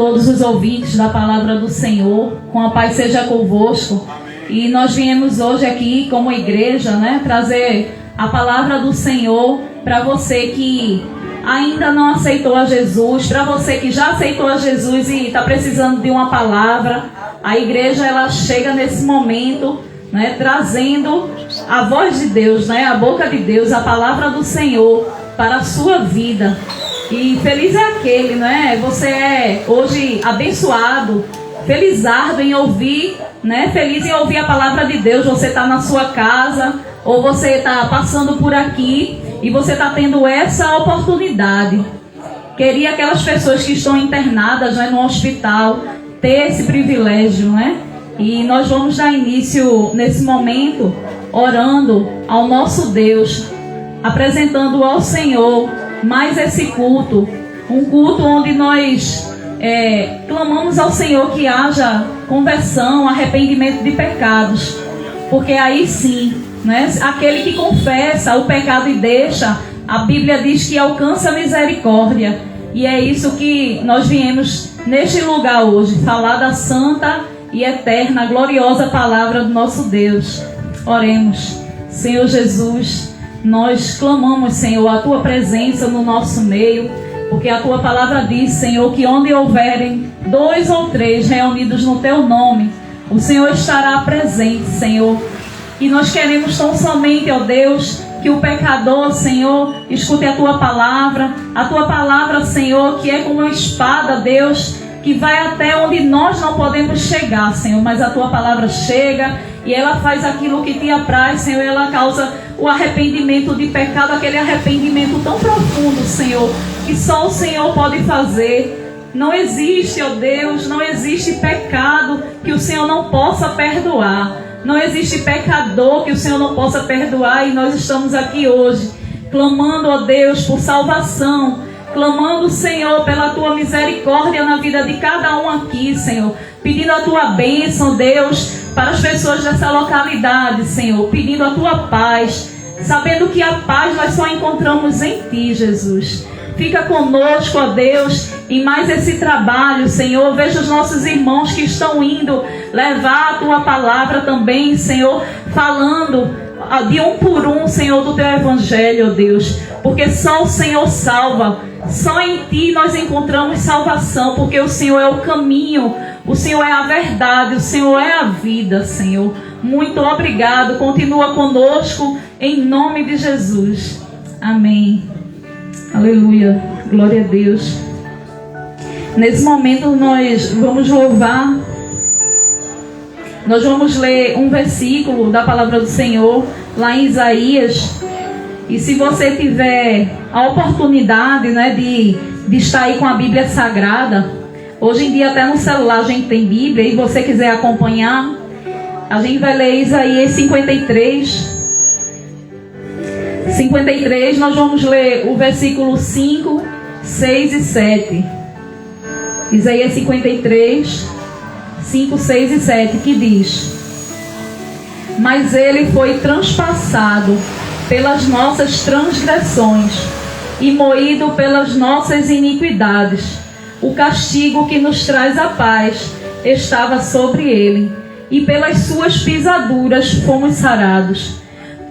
todos os ouvintes da palavra do Senhor. Com a paz seja convosco. E nós viemos hoje aqui como igreja, né, trazer a palavra do Senhor para você que ainda não aceitou a Jesus, para você que já aceitou a Jesus e está precisando de uma palavra. A igreja, ela chega nesse momento, né, trazendo a voz de Deus, né, a boca de Deus, a palavra do Senhor para a sua vida. E feliz é aquele, né? Você é hoje abençoado, felizardo em ouvir, né? Feliz em ouvir a palavra de Deus. Você está na sua casa ou você está passando por aqui e você está tendo essa oportunidade. Queria aquelas pessoas que estão internadas, né, no hospital ter esse privilégio, né? E nós vamos dar início nesse momento orando ao nosso Deus, apresentando ao Senhor mais esse culto, um culto onde nós clamamos ao Senhor que haja conversão, arrependimento de pecados, porque aí sim, né, aquele que confessa o pecado e deixa, a Bíblia diz que alcança a misericórdia, e é isso que nós viemos neste lugar hoje, falar da santa e eterna, gloriosa palavra do nosso Deus. Oremos. Senhor Jesus, nós clamamos, Senhor, a Tua presença no nosso meio, porque a Tua palavra diz, Senhor, que onde houverem 2 ou 3 reunidos no Teu nome, o Senhor estará presente, Senhor. E nós queremos tão somente, ó Deus, que o pecador, Senhor, escute a Tua palavra, Senhor, que é como uma espada, Deus, que vai até onde nós não podemos chegar, Senhor, mas a Tua palavra chega e ela faz aquilo que Te apraz, Senhor, ela causa o arrependimento de pecado, aquele arrependimento tão profundo, Senhor, que só o Senhor pode fazer. Não existe, ó Deus, não existe pecado que o Senhor não possa perdoar. Não existe pecador que o Senhor não possa perdoar. E nós estamos aqui hoje clamando, ó Deus, por salvação, clamando, Senhor, pela Tua misericórdia na vida de cada um aqui, Senhor, pedindo a Tua bênção, Deus, para as pessoas dessa localidade, Senhor, pedindo a Tua paz, sabendo que a paz nós só encontramos em Ti, Jesus. Fica conosco, ó Deus, em mais esse trabalho, Senhor. Veja os nossos irmãos que estão indo levar a Tua palavra também, Senhor, falando de um por um, Senhor, do Teu Evangelho, ó Deus, porque só o Senhor salva, só em Ti nós encontramos salvação, porque o Senhor é o caminho, o Senhor é a verdade, o Senhor é a vida, Senhor. Muito obrigado, continua conosco, em nome de Jesus. Amém. Aleluia, glória a Deus. Nesse momento nós vamos louvar. Nós vamos ler um versículo da palavra do Senhor lá em Isaías. E se você tiver a oportunidade, né, de estar aí com a Bíblia Sagrada, hoje em dia até no celular a gente tem Bíblia, e você quiser acompanhar, a gente vai ler Isaías 53. 53, nós vamos ler o versículo 5, 6 e 7. Isaías 53, 5, 6 e 7, que diz: Mas ele foi transpassado pelas nossas transgressões e moído pelas nossas iniquidades. O castigo que nos traz a paz estava sobre ele, e pelas suas pisaduras fomos sarados.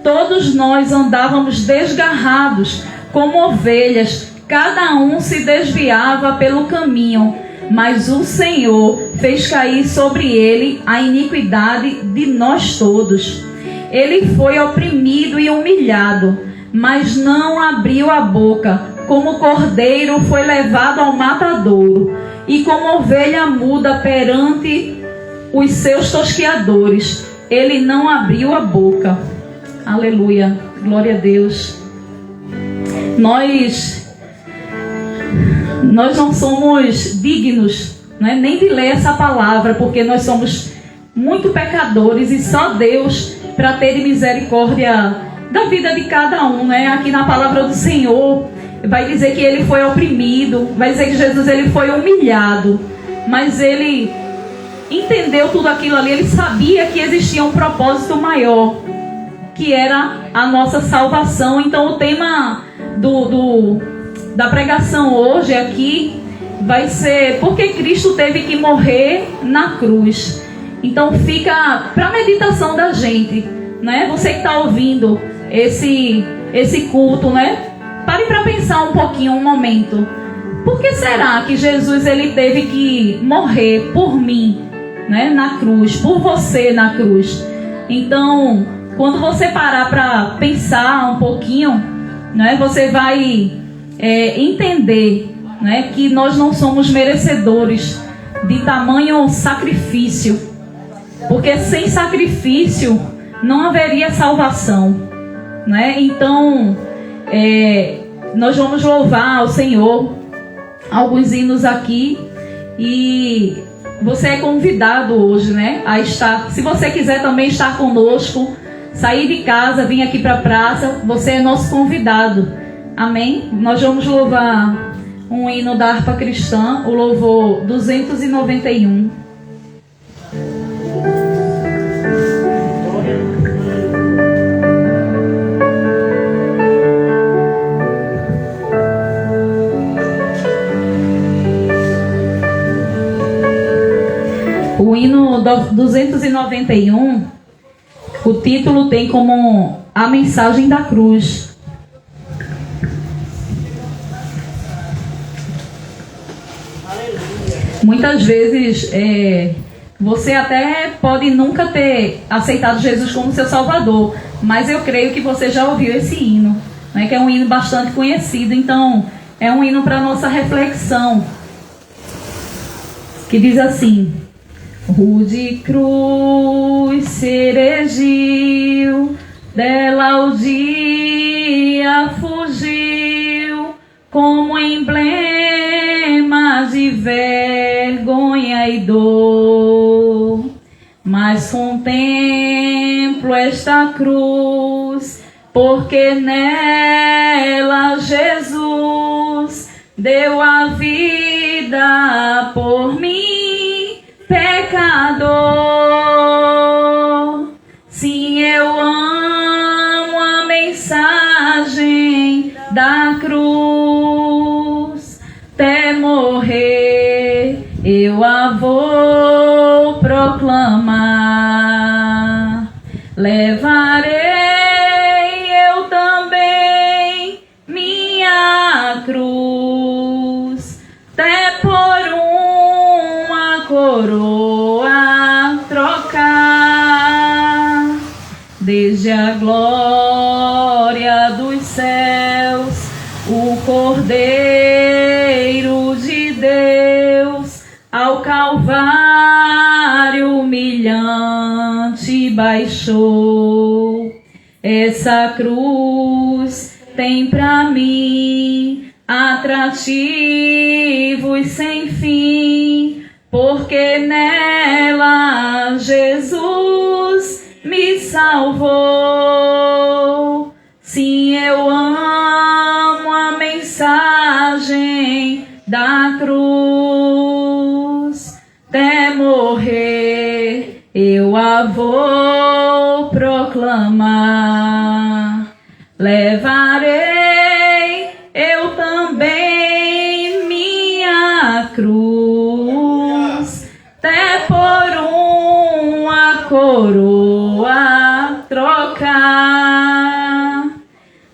Todos nós andávamos desgarrados como ovelhas, cada um se desviava pelo caminho, mas o Senhor fez cair sobre ele a iniquidade de nós todos. Ele foi oprimido e humilhado, mas não abriu a boca. Como cordeiro foi levado ao matadouro, e como ovelha muda perante os seus tosqueadores, ele não abriu a boca. Aleluia, glória a Deus. Nós não somos dignos, né, nem de ler essa palavra, porque nós somos muito pecadores, e só Deus para ter misericórdia da vida de cada um, né? Aqui na palavra do Senhor vai dizer que ele foi oprimido, vai dizer que Jesus ele foi humilhado, mas ele entendeu tudo aquilo ali, ele sabia que existia um propósito maior, que era a nossa salvação. Então o tema da pregação hoje aqui vai ser porque Cristo teve que morrer na cruz. Então fica para meditação da gente, né? Você que está ouvindo esse culto, né? Pare para pensar um pouquinho, um momento. Por que será que Jesus ele teve que morrer por mim, né? Na cruz, por você na cruz? Então, quando você parar para pensar um pouquinho, né? Você vai entender, né? Que nós não somos merecedores de tamanho sacrifício, porque sem sacrifício não haveria salvação, né? Então, nós vamos louvar ao Senhor, alguns hinos aqui, e você é convidado hoje, né, a estar. Se você quiser também estar conosco, sair de casa, vir aqui para a praça, você é nosso convidado. Amém? Nós vamos louvar um hino da harpa cristã, o louvor 291. O hino 291, o título tem como A Mensagem da Cruz. Muitas vezes você até pode nunca ter aceitado Jesus como seu Salvador, mas eu creio que você já ouviu esse hino, né, que é um hino bastante conhecido. Então é um hino para nossa reflexão, que diz assim: rude cruz se erigiu, dela o dia fugiu, como emblema de vergonha e dor. Mas contemplo esta cruz, porque nela Jesus deu a vida por mim, pecador. Sim, eu amo a mensagem da cruz, até morrer eu a vou proclamar. Levarei eu também minha cruz, até por uma coroa trocar. Desde a glória dos céus, o Cordeiro de Deus ao Calvário humilhante baixou. Essa cruz tem pra mim atrativos sem fim, porque nela Jesus me salvou. Sim, eu amo a mensagem da cruz, até morrer eu a vou proclamar. Levarei eu também minha cruz, até por uma coroa trocar.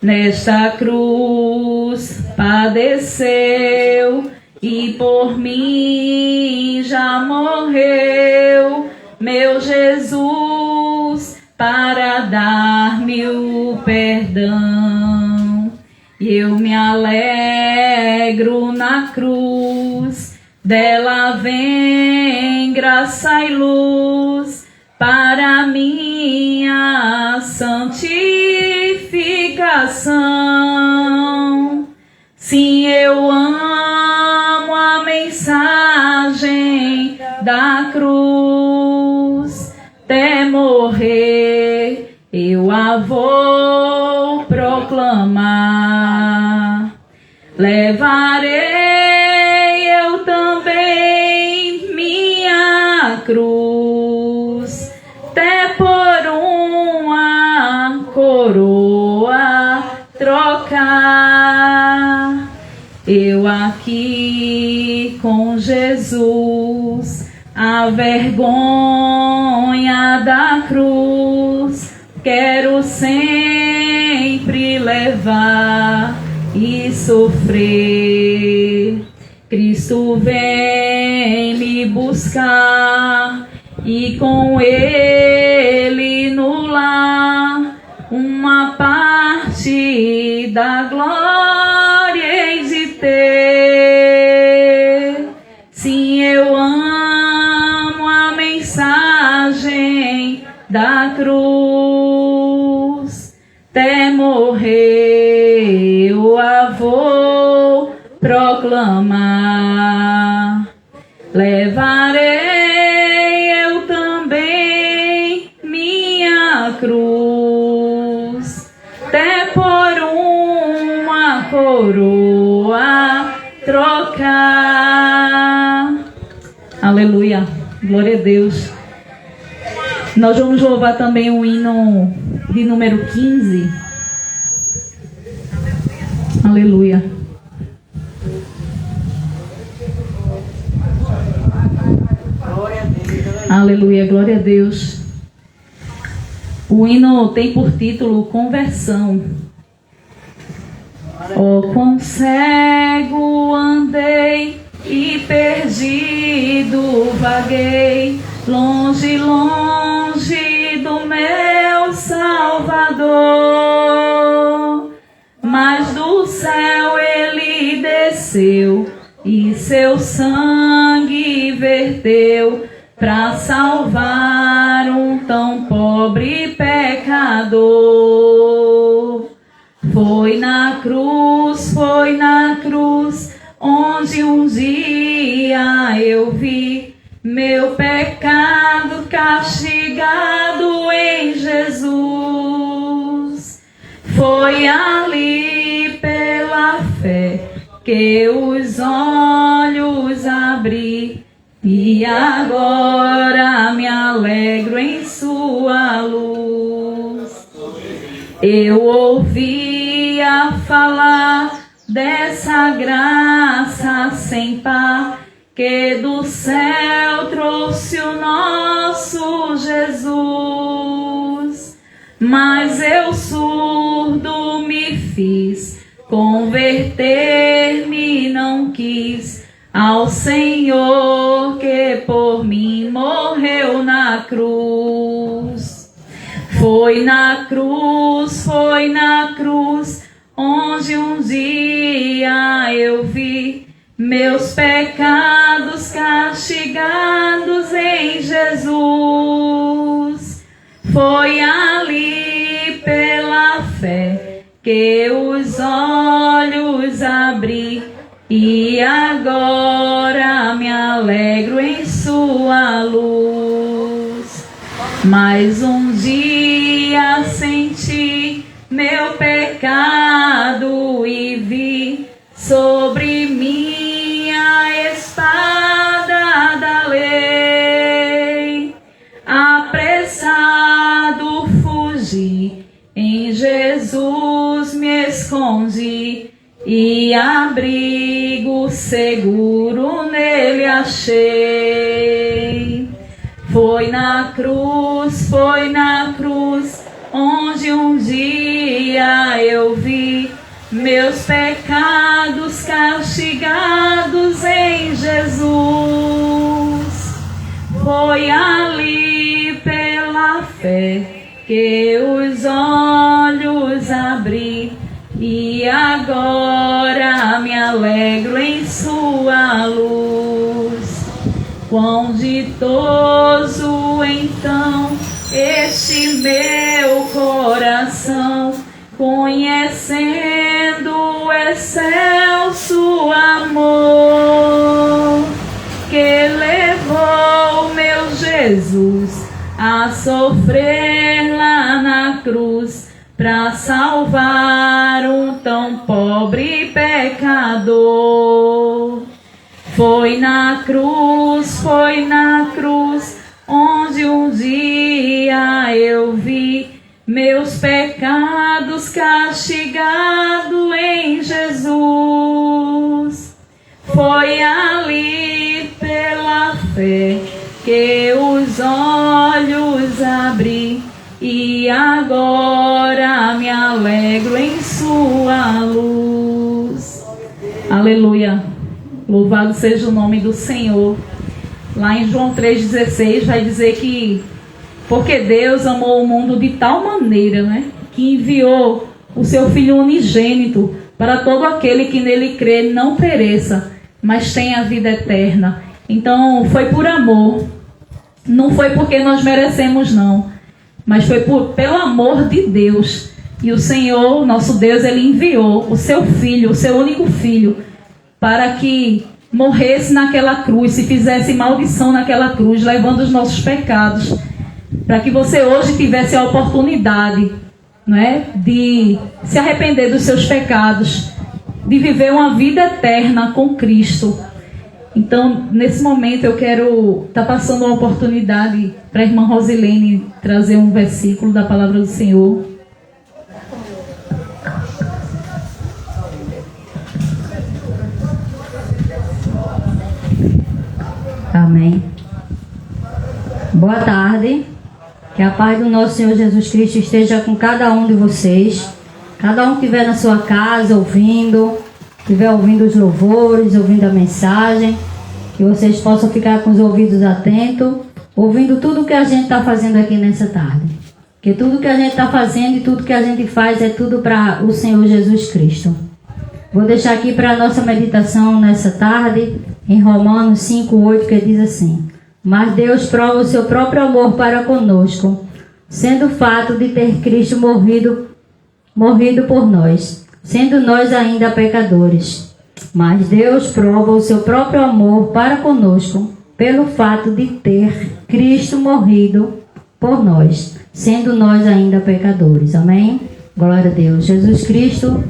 Nesta cruz padeceu e por mim já morreu meu Jesus, para dar-me o perdão. E eu me alegro na cruz, dela vem graça e luz para minha santificação. Sim, eu amo a mensagem da cruz, até morrer eu a vou proclamar. Levarei eu também minha cruz, até por uma coroa trocar. Eu aqui com Jesus, a vergonha da cruz quero sempre levar e sofrer. Cristo vem me buscar e com Ele no lar uma parte da glória hei de ter. Sim, eu amo a mensagem da cruz, até morrer eu a vou proclamar. Levarei eu também minha cruz, até por uma coroa trocar. Aleluia, glória a Deus. Nós vamos louvar também o hino de número 15. Aleluia. Aleluia, glória a Deus. O hino tem por título Conversão. Oh, quão cego andei e perdido vaguei, longe, longe do meu Salvador. Mas do céu ele desceu e seu sangue verteu para salvar um tão pobre pecador. Foi na cruz, onde um dia eu vi meu pecado castigado em Jesus. Foi ali pela fé que os olhos abri e agora me alegro em sua luz. Eu ouvia falar dessa graça sem par que do céu trouxe o nosso Jesus. Mas eu surdo me fiz, converter-me não quis ao Senhor que por mim morreu na cruz. Foi na cruz, onde um dia eu vi meus pecados castigados em Jesus. Foi ali pela fé que os olhos abri e agora me alegro em sua luz. Mais um dia senti meu pecado e vi sobre mim a espada da lei. Apressado fugi, em Jesus me escondi e abrigo seguro nele achei. Foi na cruz, onde um dia eu vi meus pecados castigados em Jesus. Foi ali pela fé que os olhos abri e agora me alegro em sua luz. Quão ditoso então este meu coração, conhecendo o excelso amor que levou meu Jesus a sofrer lá na cruz para salvar um tão pobre pecador. Foi na cruz, onde um dia eu vi meus pecados castigados em Jesus. Foi ali fé, que os olhos abri e agora me alegro em sua luz. Aleluia. Louvado seja o nome do Senhor. Lá em João 3,16 vai dizer que porque Deus amou o mundo de tal maneira, né, que enviou o seu Filho unigênito para todo aquele que nele crê não pereça, mas tenha vida eterna. Então foi por amor, não foi porque nós merecemos não, mas foi pelo amor de Deus. E o Senhor, nosso Deus, Ele enviou o seu Filho, o seu único Filho, para que morresse naquela cruz, se fizesse maldição naquela cruz, levando os nossos pecados, para que você hoje tivesse a oportunidade, não é, de se arrepender dos seus pecados, de viver uma vida eterna com Cristo. Então, nesse momento, eu quero estar passando uma oportunidade para a irmã Rosilene trazer um versículo da palavra do Senhor. Amém. Boa tarde. Que a paz do nosso Senhor Jesus Cristo esteja com cada um de vocês. Cada um que estiver na sua casa estiver ouvindo os louvores, ouvindo a mensagem, que vocês possam ficar com os ouvidos atentos, ouvindo tudo que a gente está fazendo aqui nessa tarde. Que tudo que a gente está fazendo e tudo que a gente faz é tudo para o Senhor Jesus Cristo. Vou deixar aqui para a nossa meditação nessa tarde, em Romanos 5:8, que diz assim: mas Deus prova o seu próprio amor para conosco, sendo o fato de ter Cristo morrido por nós, sendo nós ainda pecadores. Mas Deus prova o seu próprio amor para conosco, pelo fato de ter Cristo morrido por nós, sendo nós ainda pecadores. Amém? Glória a Deus. Jesus Cristo,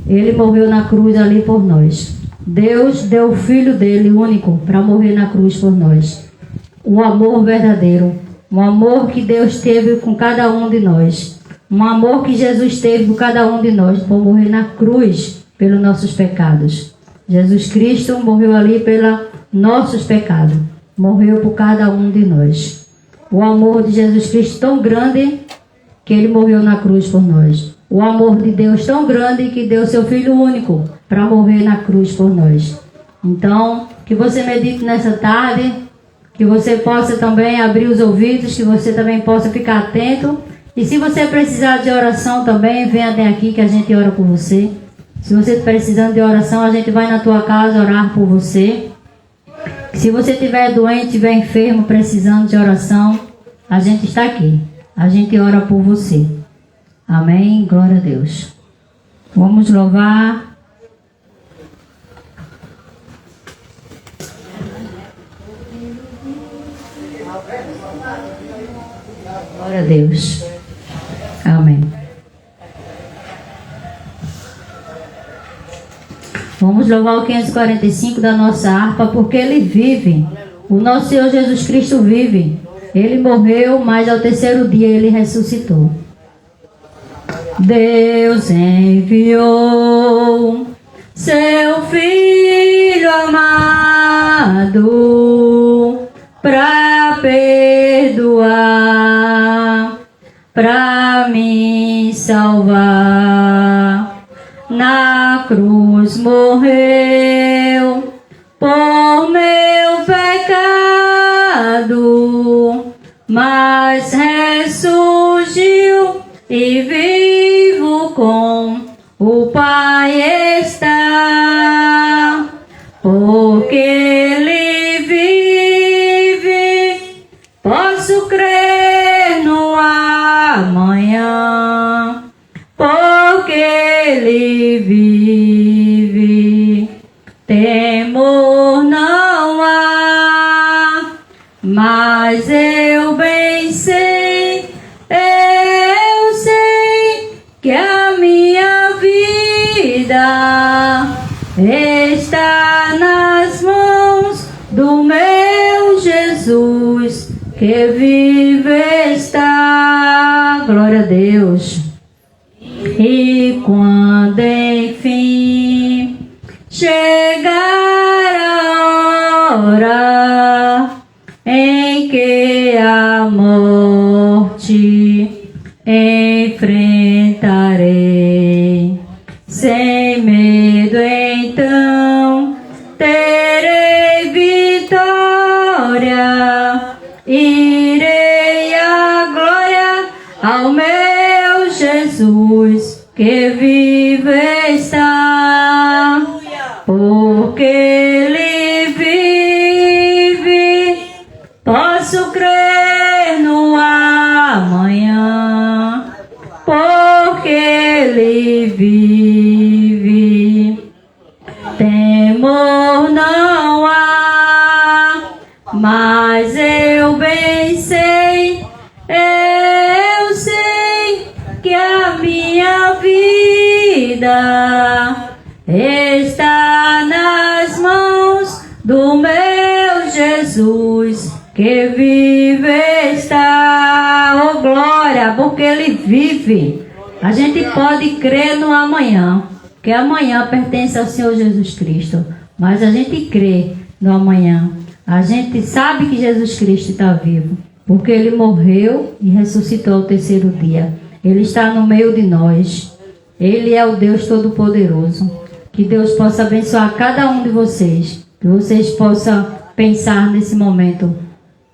Ele morreu na cruz ali por nós. Deus deu o Filho dele único para morrer na cruz por nós. Um amor verdadeiro, um amor que Deus teve com cada um de nós, um amor que Jesus teve com cada um de nós, por morrer na cruz pelos nossos pecados. Jesus Cristo morreu ali pelos nossos pecados, morreu por cada um de nós. O amor de Jesus Cristo tão grande que Ele morreu na cruz por nós. O amor de Deus tão grande que deu seu Filho único para morrer na cruz por nós. Então, que você medite nessa tarde, que você possa também abrir os ouvidos, que você também possa ficar atento. E se você precisar de oração também, venha até aqui que a gente ora por você. Se você está precisando de oração, a gente vai na tua casa orar por você. Se você estiver doente, estiver enfermo, precisando de oração, a gente está aqui. A gente ora por você. Amém? Glória a Deus. Vamos louvar. Glória a Deus. Amém. Vamos louvar o 545 da nossa harpa, porque Ele vive. O nosso Senhor Jesus Cristo vive. Ele morreu, mas ao terceiro dia Ele ressuscitou. Deus enviou seu Filho amado para perdoar, para me salvar. Na cruz morreu por meu pecado, mas ressurgiu e vivo com o Pai está, porque Ele vive, posso crer no amanhã, porque Ele vive, temor não há, mas eu bem sei, eu sei que a minha vida está nas mãos do meu Jesus, que vive está. Glória a Deus. E quando enfim chegar a hora morte enfrentarei. Sem medo então terei vitória. Irei à glória ao meu Jesus que vive está. Porque Ele vive, posso crer no amanhã. Porque Ele vive, temor não há, mas eu bem sei, eu sei que a minha vida está nas mãos do meu Jesus que vive está. Oh glória, porque Ele vive. A gente pode crer no amanhã, que amanhã pertence ao Senhor Jesus Cristo, mas a gente crê no amanhã. A gente sabe que Jesus Cristo está vivo, porque Ele morreu e ressuscitou ao terceiro dia. Ele está no meio de nós. Ele é o Deus Todo-Poderoso. Que Deus possa abençoar cada um de vocês, que vocês possam pensar nesse momento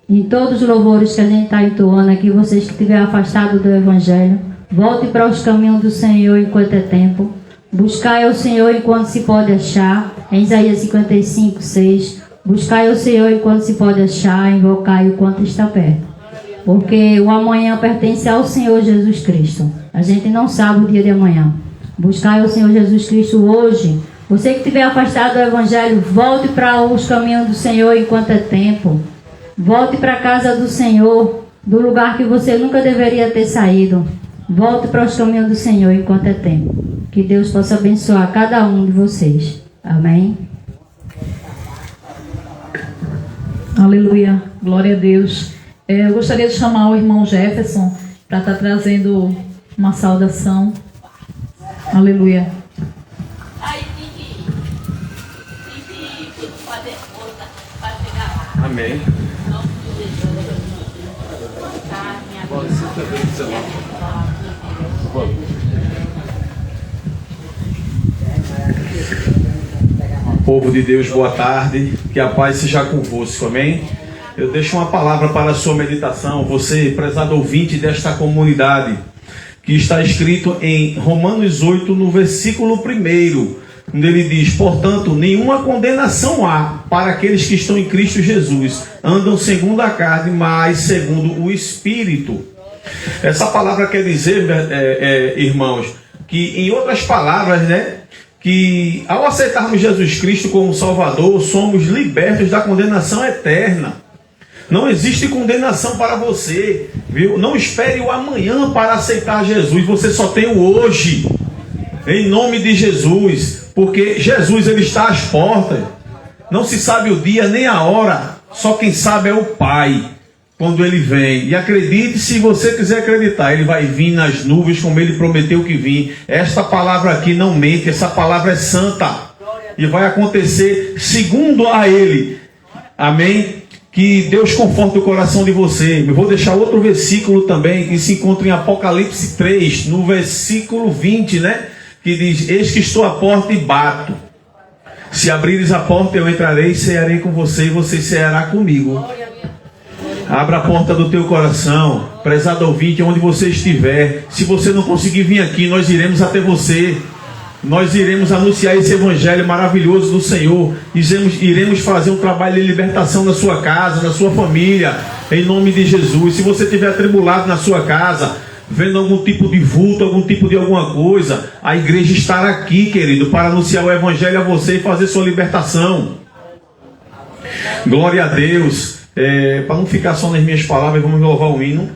em todos os louvores que a gente está entoando aqui. Vocês que estiverem afastados do Evangelho, volte para os caminhos do Senhor enquanto é tempo. Buscai ao Senhor enquanto se pode achar. Em Isaías 55, 6. Buscai ao Senhor enquanto se pode achar. Invocai o quanto está perto. Porque o amanhã pertence ao Senhor Jesus Cristo. A gente não sabe o dia de amanhã. Buscai ao Senhor Jesus Cristo hoje. Você que estiver afastado do Evangelho, volte para os caminhos do Senhor enquanto é tempo. Volte para a casa do Senhor, do lugar que você nunca deveria ter saído. Volte para os caminhos do Senhor enquanto é tempo. Que Deus possa abençoar cada um de vocês. Amém. Aleluia, glória a Deus. Eu gostaria de chamar o irmão Jefferson para estar trazendo uma saudação. Aleluia. Amém. Povo de Deus, boa tarde. Que a paz seja convosco. Amém. Eu deixo uma palavra para a sua meditação. Você, prezado ouvinte desta comunidade, que está escrito em Romanos 8, no versículo 1, onde ele diz: portanto, nenhuma condenação há para aqueles que estão em Cristo Jesus, andam segundo a carne, mas segundo o Espírito. Essa palavra quer dizer, irmãos, que em outras palavras, que ao aceitarmos Jesus Cristo como Salvador, somos libertos da condenação eterna. Não existe condenação para você, viu? Não espere o amanhã para aceitar Jesus. Você só tem o hoje, em nome de Jesus, porque Jesus ele está às portas. Não se sabe o dia nem a hora, só quem sabe é o Pai, quando Ele vem. E acredite, se você quiser acreditar, Ele vai vir nas nuvens como Ele prometeu que vinha. Esta palavra aqui não mente, essa palavra é santa e vai acontecer segundo a Ele. Amém? Que Deus conforte o coração de você. Eu vou deixar outro versículo também, que se encontra em Apocalipse 3, no versículo 20, que diz: eis que estou à porta e bato. Se abrires a porta, eu entrarei e cearei com você, e você ceará comigo. Abra a porta do teu coração, prezado ouvinte, onde você estiver. Se você não conseguir vir aqui, nós iremos até você. Nós iremos anunciar esse evangelho maravilhoso do Senhor. Iremos fazer um trabalho de libertação na sua casa, na sua família, em nome de Jesus. Se você estiver atribulado na sua casa, vendo algum tipo de vulto, algum tipo de alguma coisa, a igreja estará aqui, querido, para anunciar o evangelho a você e fazer sua libertação. Glória a Deus. Para não ficar só nas minhas palavras, vamos louvar o hino.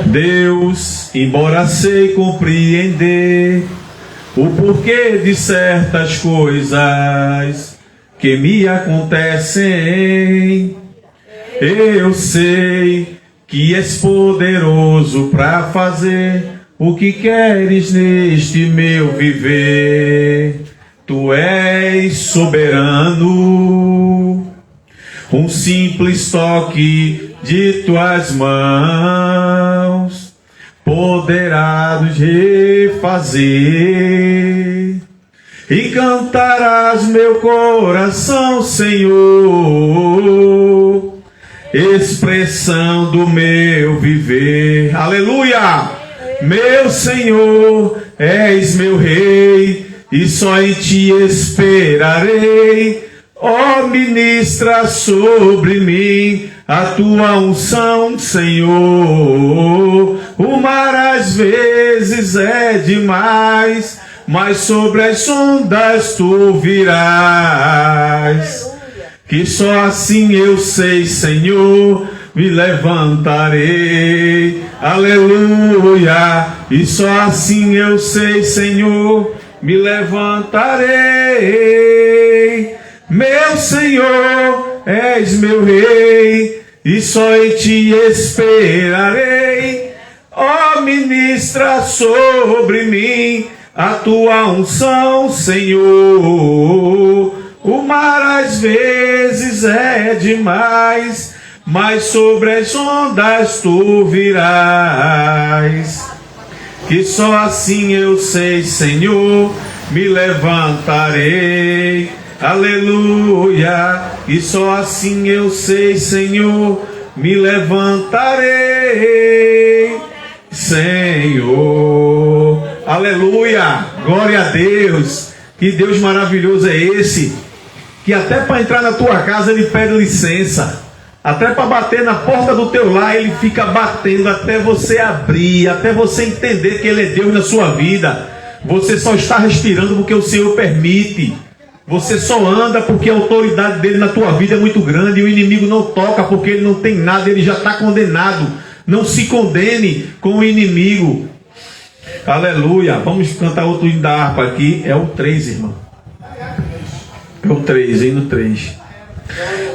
Deus, embora sei compreender o porquê de certas coisas que me acontecem, eu sei que és poderoso para fazer o que queres neste meu viver. Tu és soberano, Um simples toque de tuas mãos poderá nos refazer, e cantarás meu coração, Senhor, expressão do meu viver. Aleluia! Meu Senhor, és meu Rei, e só em Ti esperarei. Ó, ministra sobre mim a Tua unção, Senhor. O mar às vezes é demais, mas sobre as ondas Tu virás. Que só assim eu sei, Senhor, me levantarei. Aleluia! E só assim eu sei, Senhor, me levantarei. Meu Senhor, és meu Rei, e só em Ti esperarei. Ó, ministra sobre mim a Tua unção, Senhor. O mar às vezes é demais, mas sobre as ondas Tu virás. Que só assim eu sei, Senhor, me levantarei. Aleluia! E só assim eu sei, Senhor, me levantarei. Senhor, aleluia! Glória a Deus! Que Deus maravilhoso é esse, que até para entrar na tua casa Ele pede licença, até para bater na porta do teu lar Ele fica batendo até você abrir, até você entender que Ele é Deus na sua vida. Você só está respirando porque o Senhor permite. Você só anda porque a autoridade dele na tua vida é muito grande, e o inimigo não toca porque ele não tem nada, ele já está condenado. Não se condene com o inimigo. Aleluia. Vamos cantar outro hino da harpa aqui. É o 3, irmão. É o 3, hino 3.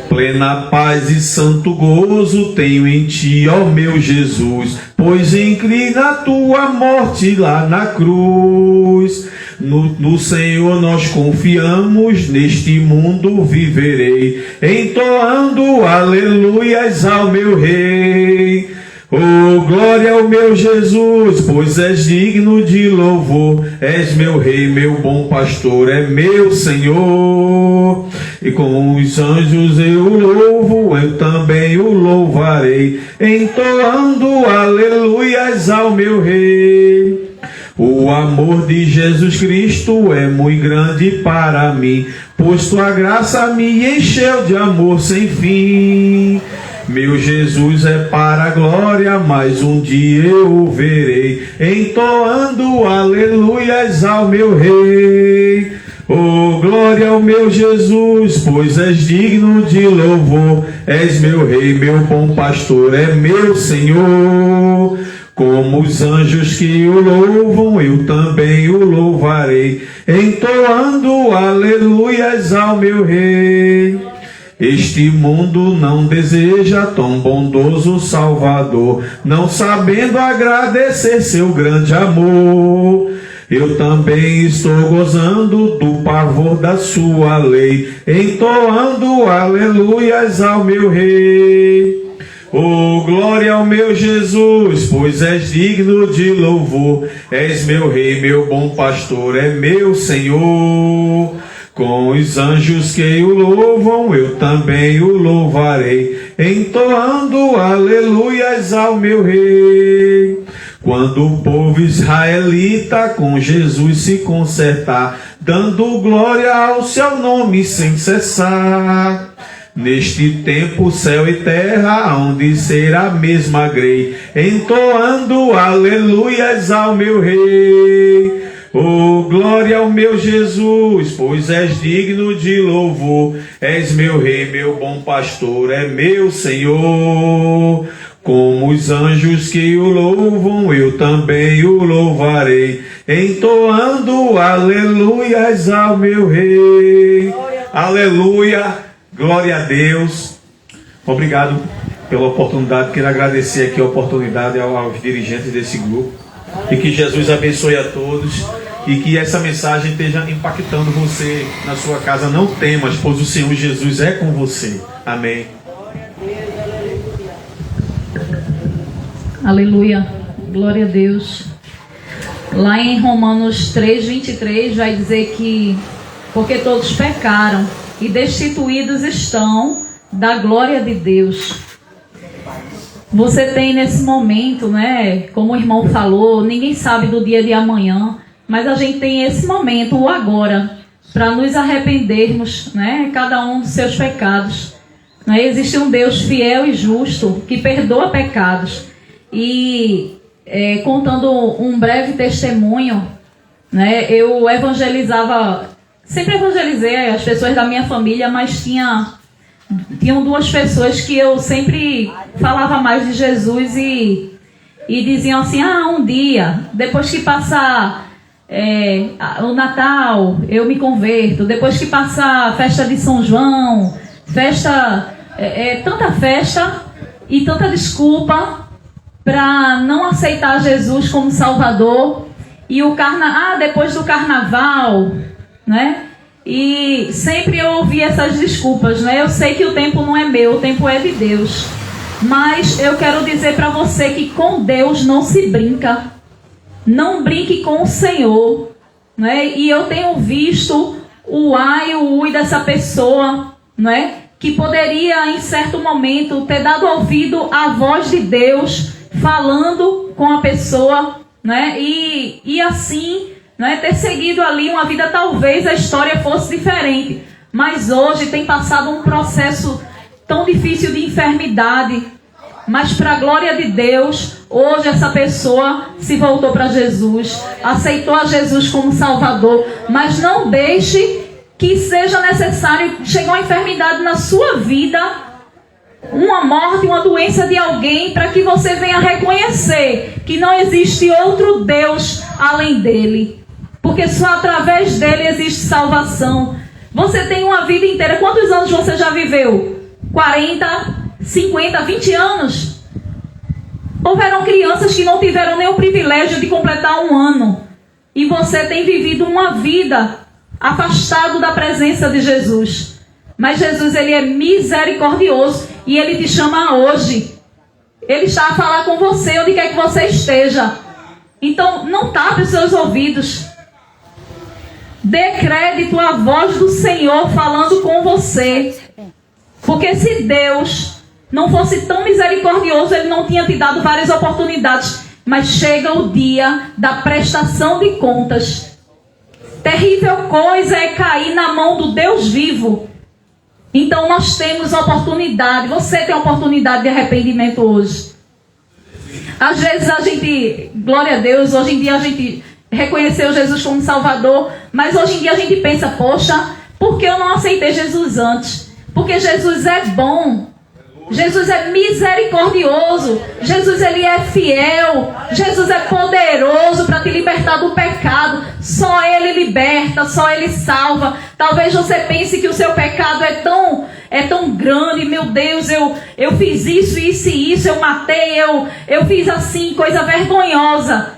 Plena paz e santo gozo tenho em Ti, ó meu Jesus, pois inclina a Tua morte lá na cruz. No Senhor nós confiamos, neste mundo viverei, entoando aleluias ao meu Rei. Oh, glória ao meu Jesus, pois és digno de louvor, és meu Rei, meu bom pastor, é meu Senhor. E com os anjos eu louvo, eu também o louvarei, entoando aleluias ao meu Rei. O amor de Jesus Cristo é muito grande para mim, pois Tua graça me encheu de amor sem fim. Meu Jesus é para a glória, mas um dia eu o verei, entoando aleluias ao meu Rei. Oh, glória ao meu Jesus, pois és digno de louvor, és meu Rei, meu bom pastor, é meu Senhor. Como os anjos que o louvam, eu também o louvarei, entoando aleluias ao meu Rei. Este mundo não deseja tão bondoso Salvador, não sabendo agradecer seu grande amor. Eu também estou gozando do pavor da sua lei, entoando aleluias ao meu Rei. Oh, glória ao meu Jesus, pois és digno de louvor, és meu Rei, meu bom pastor, é meu Senhor. Com os anjos que o louvam, eu também o louvarei, entoando aleluias ao meu Rei. Quando o povo israelita com Jesus se consertar, dando glória ao seu nome sem cessar. Neste tempo, céu e terra hão de ser a mesma grei, entoando aleluias ao meu Rei. Oh, glória ao meu Jesus, pois és digno de louvor, és meu Rei, meu bom pastor, é meu Senhor. Como os anjos que o louvam, eu também o louvarei, entoando aleluias ao meu Rei. Aleluia. Glória a Deus. Obrigado pela oportunidade. Quero agradecer aqui a oportunidade aos dirigentes desse grupo. E que Jesus abençoe a todos. e que essa mensagem esteja impactando você na sua casa. Não temas, pois o Senhor Jesus é com você. Amém. Aleluia, glória a Deus. Lá em Romanos 3:23 vai dizer que porque todos pecaram e destituídos estão da glória de Deus. Você tem nesse momento, né, como o irmão falou, ninguém sabe do dia de amanhã, mas a gente tem esse momento, o agora, para nos arrependermos, né, cada um dos seus pecados. Né? Existe um Deus fiel e justo que perdoa pecados. E contando um breve testemunho, né, eu sempre evangelizei as pessoas da minha família, mas tinham duas pessoas que eu sempre falava mais de Jesus e diziam assim, um dia, depois que passar o Natal, eu me converto, depois que passar a festa de São João, tanta festa e tanta desculpa para não aceitar Jesus como Salvador, e depois do carnaval, né? E sempre eu ouvi essas desculpas, né? Eu sei que o tempo não é meu, o tempo é de Deus, mas eu quero dizer para você que com Deus não se brinca. Não brinque com o Senhor, né? E eu tenho visto o ai e o ui dessa pessoa, né? Que poderia em certo momento ter dado ouvido à voz de Deus falando com a pessoa, né? E assim, né, ter seguido ali uma vida, talvez a história fosse diferente, mas hoje tem passado um processo tão difícil de enfermidade, mas para a glória de Deus, hoje essa pessoa se voltou para Jesus, aceitou a Jesus como Salvador. Mas não deixe que seja necessário chegar uma enfermidade na sua vida, uma morte, uma doença de alguém, para que você venha reconhecer que não existe outro Deus além dele, porque só através dele existe salvação. Você tem uma vida inteira. Quantos anos você já viveu? 40, 50, 20 anos? Houveram crianças que não tiveram nem o privilégio de completar 1 ano, e você tem vivido uma vida afastado da presença de Jesus. Mas Jesus, ele é misericordioso e ele te chama hoje. Ele está a falar com você onde quer que você esteja. Então não tape os seus ouvidos. Dê crédito à voz do Senhor falando com você. Porque se Deus não fosse tão misericordioso, ele não tinha te dado várias oportunidades. Mas chega o dia da prestação de contas. Terrível coisa é cair na mão do Deus vivo. Então nós temos oportunidade. Você tem oportunidade de arrependimento hoje. Às vezes a gente, glória a Deus, hoje em dia a gente reconheceu Jesus como Salvador, mas hoje em dia a gente pensa, poxa, por que eu não aceitei Jesus antes? Porque Jesus é bom. Jesus é misericordioso. Jesus, ele é fiel. Jesus é poderoso para te libertar do pecado. Só ele liberta, só ele salva. Talvez você pense que o seu pecado é tão grande. Meu Deus, eu fiz isso, isso e isso. Eu matei, eu fiz assim, coisa vergonhosa.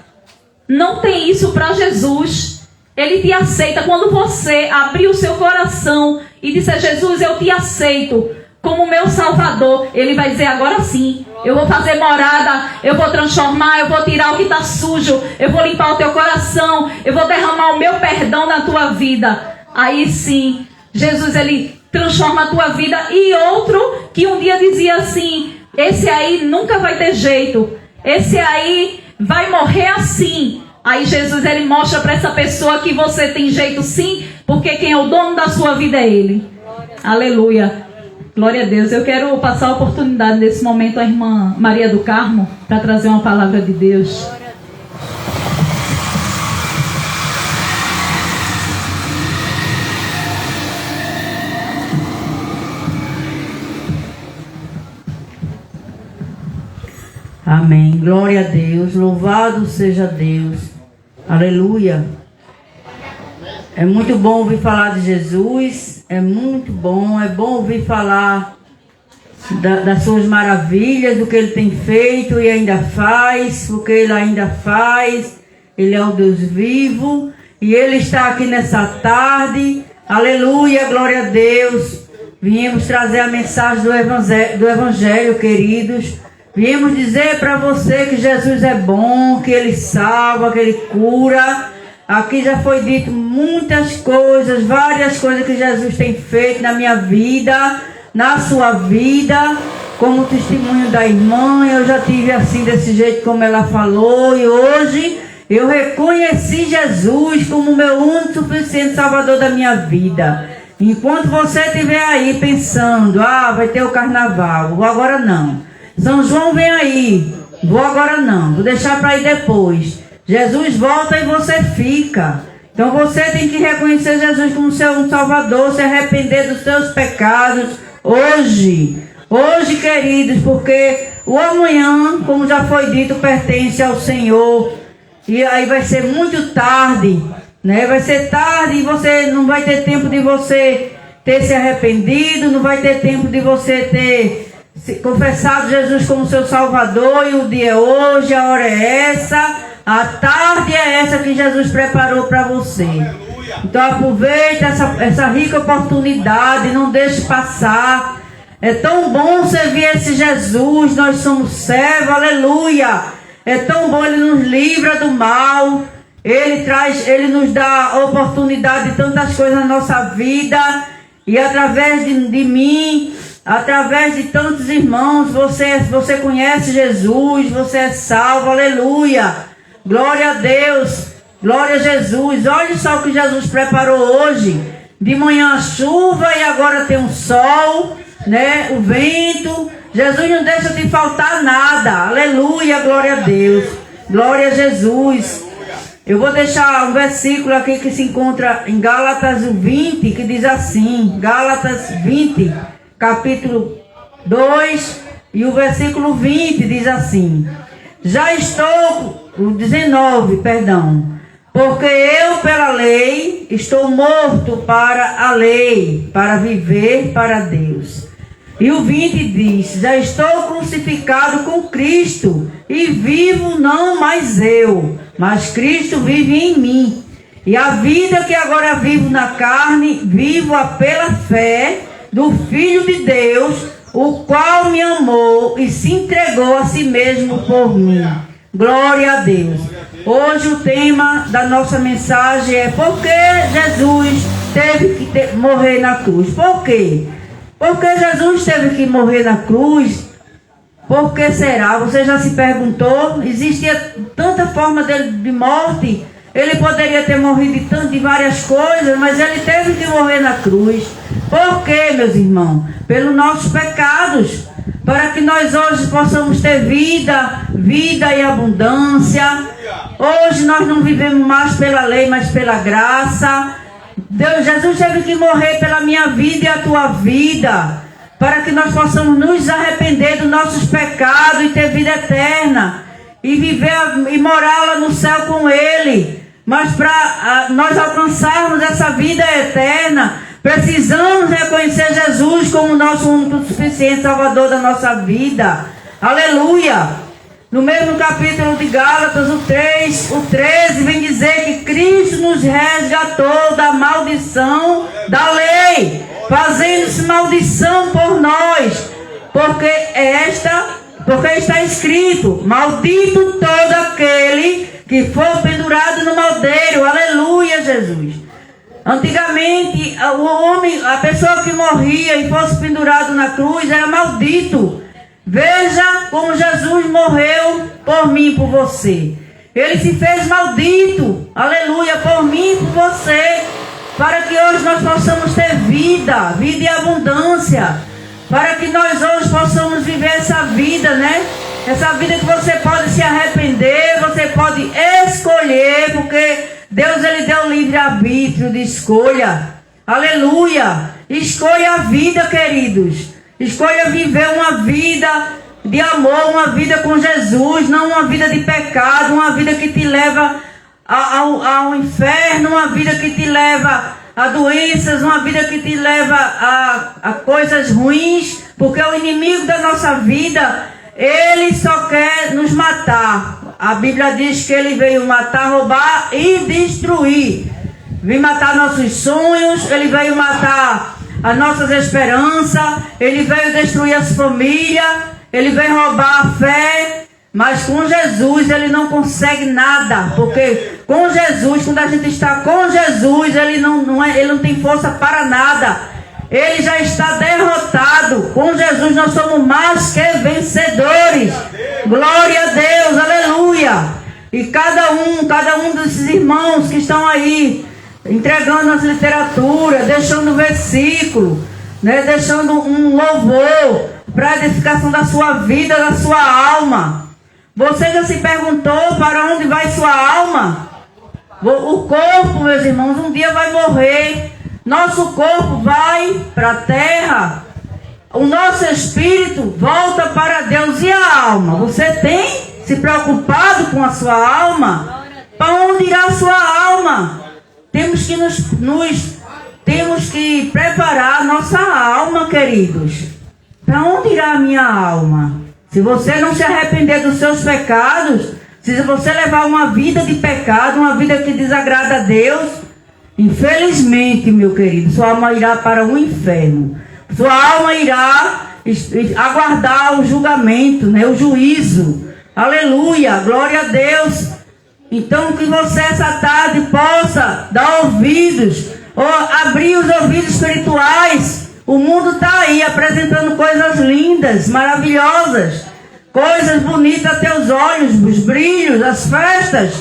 Não tem isso para Jesus. Ele te aceita quando você abrir o seu coração e disser, Jesus, eu te aceito como meu Salvador. Ele vai dizer, agora sim, eu vou fazer morada, eu vou transformar, eu vou tirar o que está sujo, eu vou limpar o teu coração, eu vou derramar o meu perdão na tua vida. Aí sim, Jesus, ele transforma a tua vida. E outro que um dia dizia assim, esse aí nunca vai ter jeito, esse aí vai morrer assim. Aí Jesus, ele mostra para essa pessoa que você tem jeito sim, porque quem é o dono da sua vida é ele. Aleluia. Glória a Deus. Eu quero passar a oportunidade nesse momento à irmã Maria do Carmo para trazer uma palavra de Deus. Amém. Glória a Deus. Louvado seja Deus. Aleluia. É muito bom ouvir falar de Jesus. É muito bom. É bom ouvir falar das suas maravilhas, do que ele tem feito e ainda faz, o que ele ainda faz. Ele é o Deus vivo e Ele está aqui nessa tarde. Aleluia, glória a Deus. Viemos trazer a mensagem do Evangelho, queridos. Viemos dizer para você que Jesus é bom, que Ele salva, que Ele cura. Aqui já foi dito muitas coisas, várias coisas que Jesus tem feito na minha vida, na sua vida, como testemunho da irmã. Eu já tive assim, desse jeito como ela falou, e hoje eu reconheci Jesus como meu único suficiente Salvador da minha vida. Enquanto você estiver aí pensando, vai ter o carnaval, vou agora não. São João vem aí, vou agora não, vou deixar para ir depois. Jesus volta e você fica. Então você tem que reconhecer Jesus como seu Salvador, se arrepender dos seus pecados hoje. Hoje, queridos, porque o amanhã, como já foi dito, pertence ao Senhor. E aí vai ser muito tarde, né? Vai ser tarde e você não vai ter tempo de você ter se arrependido, não vai ter tempo de você ter confessado Jesus como seu Salvador. E o dia é hoje, a hora é essa. A tarde é essa que Jesus preparou para você. Então aproveite essa rica oportunidade, não deixe passar. É tão bom servir esse Jesus, nós somos servos, aleluia. É tão bom, Ele nos livra do mal. Ele nos dá oportunidade de tantas coisas na nossa vida. E através de mim, através de tantos irmãos, você conhece Jesus, você é salvo, aleluia. Glória a Deus, glória a Jesus. Olha só o que Jesus preparou hoje. De manhã a chuva e agora tem um sol, né? O vento. Jesus não deixa de faltar nada. Aleluia, glória a Deus. Glória a Jesus. Eu vou deixar um versículo aqui que se encontra em Gálatas 20, que diz assim. Gálatas 20, capítulo 2, e o versículo 20 diz assim. Já estou... O 19, perdão. Porque eu, pela lei, estou morto para a lei, para viver para Deus. E o 20 diz, já estou crucificado com Cristo, e vivo não mais eu, mas Cristo vive em mim. E a vida que agora vivo na carne, vivo-a pela fé do Filho de Deus, o qual me amou e se entregou a si mesmo por mim. Glória a Deus. Hoje o tema da nossa mensagem é por que Jesus teve que morrer na cruz. Por quê? Porque Jesus teve que morrer na cruz. Por que será? Você já se perguntou? Existia tanta forma de morte. Ele poderia ter morrido de várias coisas, mas ele teve que morrer na cruz. Por quê, meus irmãos? Pelos nossos pecados. Para que nós hoje possamos ter vida e abundância. Hoje nós não vivemos mais pela lei, mas pela graça. Jesus teve que morrer pela minha vida e a tua vida, para que nós possamos nos arrepender dos nossos pecados e ter vida eterna, e viver e morar lá no céu com Ele. Mas para nós alcançarmos essa vida eterna, precisamos reconhecer Jesus como nosso único suficiente Salvador da nossa vida. Aleluia! No mesmo capítulo de Gálatas, o 13, vem dizer que Cristo nos resgatou da maldição da lei, fazendo-se maldição por nós, porque está escrito, maldito todo aquele que for pendurado no madeiro. Aleluia, Jesus! Antigamente, a pessoa que morria e fosse pendurado na cruz era maldito. Veja como Jesus morreu por mim e por você. Ele se fez maldito, aleluia, por mim e por você, para que hoje nós possamos ter vida e abundância, para que nós hoje possamos viver essa vida, né? Essa vida que você pode se arrepender, você pode escolher, porque Deus, Ele deu livre-arbítrio de escolha. Aleluia! Escolha a vida, queridos. Escolha viver uma vida de amor, uma vida com Jesus, não uma vida de pecado, uma vida que te leva ao inferno, uma vida que te leva a doenças, uma vida que te leva a coisas ruins, porque o inimigo da nossa vida, ele só quer nos matar. A Bíblia diz que ele veio matar, roubar e destruir. Veio matar nossos sonhos, ele veio matar as nossas esperanças, ele veio destruir as famílias, ele veio roubar a fé. Mas com Jesus ele não consegue nada, porque com Jesus, quando a gente está com Jesus, ele não tem força para nada. Ele já está derrotado. Com Jesus nós somos mais que vencedores. Glória a Deus, aleluia. E cada um desses irmãos que estão aí entregando as literaturas, deixando versículo, né, deixando um louvor para a edificação da sua vida, da sua alma. Você já se perguntou para onde vai sua alma? O corpo, meus irmãos, um dia vai morrer. Nosso corpo vai para a terra. O nosso espírito volta para Deus. E a alma? Você tem se preocupado com a sua alma? Para onde irá a sua alma? Temos que temos que preparar a nossa alma, queridos. Para onde irá a minha alma? Se você não se arrepender dos seus pecados, se você levar uma vida de pecado, uma vida que desagrada a Deus, infelizmente, meu querido, sua alma irá para o inferno. Sua alma irá aguardar o julgamento, né, o juízo. Aleluia, glória a Deus. Então que você essa tarde possa dar ouvidos, ou abrir os ouvidos espirituais. O mundo está aí apresentando coisas lindas, maravilhosas, coisas bonitas a teus olhos, os brilhos, as festas.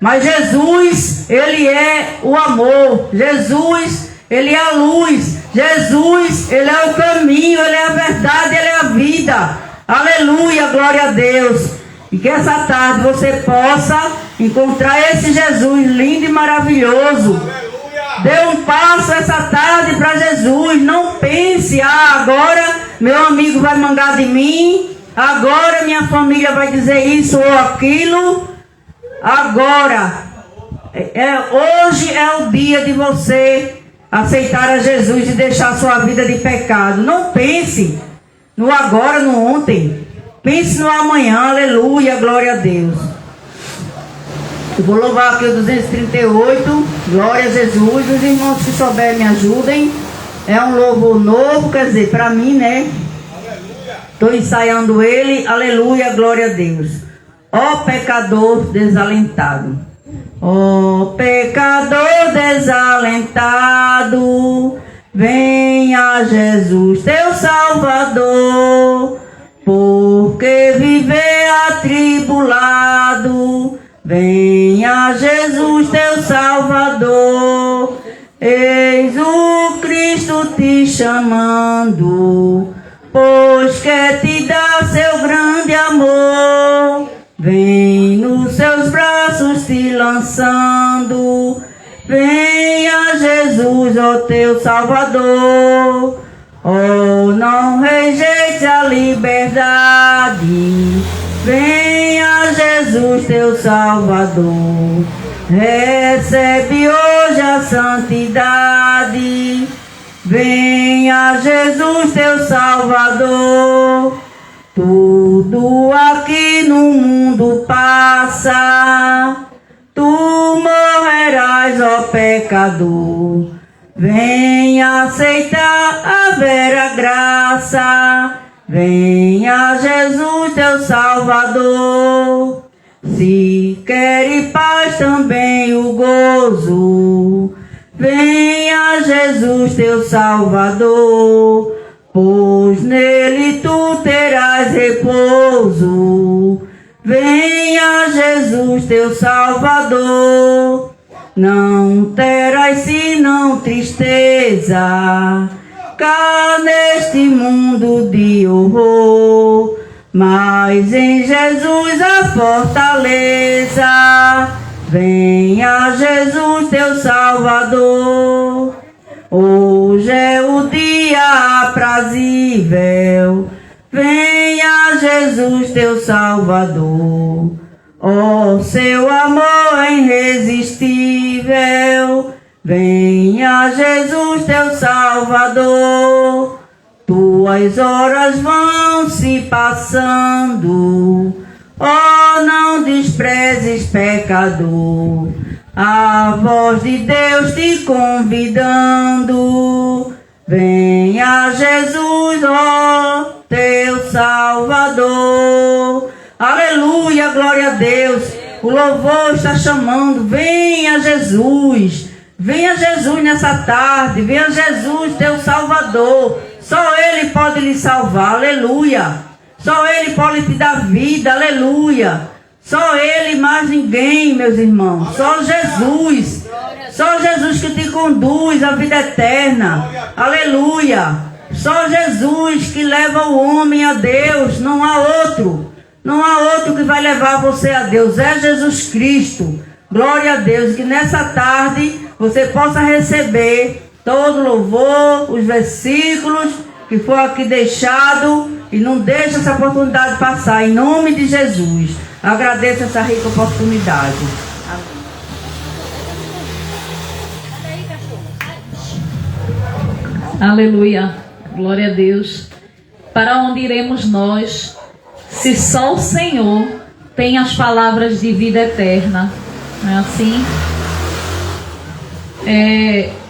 Mas Jesus, Ele é o amor. Jesus, Ele é a luz. Jesus, Ele é o caminho, Ele é a verdade, Ele é a vida. Aleluia, glória a Deus. E que essa tarde você possa encontrar esse Jesus lindo e maravilhoso. Dê um passo essa tarde para Jesus. Não pense, agora meu amigo vai mangar de mim, agora minha família vai dizer isso ou aquilo. Agora, hoje é o dia de você aceitar a Jesus e deixar a sua vida de pecado. Não pense no agora, no ontem. Pense no amanhã. Aleluia, glória a Deus. Eu vou louvar aqui o 238, glória a Jesus. Os irmãos que souberem me ajudem. É um louvor novo, quer dizer, para mim, né? Estou ensaiando ele, aleluia, glória a Deus. Ó pecador desalentado, ó pecador desalentado, venha Jesus teu Salvador, porque viver atribulado. Venha Jesus teu Salvador, eis o Cristo te chamando, pois quer te dar seu grande amor. Vem nos seus braços te lançando, venha Jesus, ó teu Salvador. Oh, não rejeite a liberdade, venha Jesus teu Salvador. Recebe hoje a santidade, venha Jesus teu Salvador. Tudo aqui no mundo passa, tu morrerás, ó pecador. Venha aceitar a vera graça, venha Jesus teu Salvador. Se quer paz também o gozo, venha Jesus teu Salvador, pois nele tu terás repouso. Venha Jesus teu Salvador, não terás senão tristeza cá neste mundo de horror, mas em Jesus a fortaleza. Venha Jesus teu Salvador, hoje é o dia aprazível. Venha Jesus teu Salvador, ó seu amor irresistível. Venha Jesus teu Salvador, tuas horas vão se passando, Oh, não desprezes, pecador, a voz de Deus te convidando. Venha Jesus, ó teu Salvador. Aleluia, glória a Deus. O louvor está chamando. Venha Jesus. Venha Jesus nessa tarde. Venha Jesus, teu Salvador. Só Ele pode lhe salvar. Aleluia. Só Ele pode te dar vida. Aleluia. Só Ele, mais ninguém, meus irmãos. Só Jesus. Só Jesus que te conduz à vida eterna. Aleluia. Só Jesus que leva o homem a Deus. Não há outro. Não há outro que vai levar você a Deus. É Jesus Cristo. Glória a Deus. Que nessa tarde você possa receber todo o louvor, os versículos que foi aqui deixado. E não deixe essa oportunidade passar. Em nome de Jesus. Agradeço essa rica oportunidade. Aleluia, glória a Deus. Para onde iremos nós, se só o Senhor tem as palavras de vida eterna? Não é assim?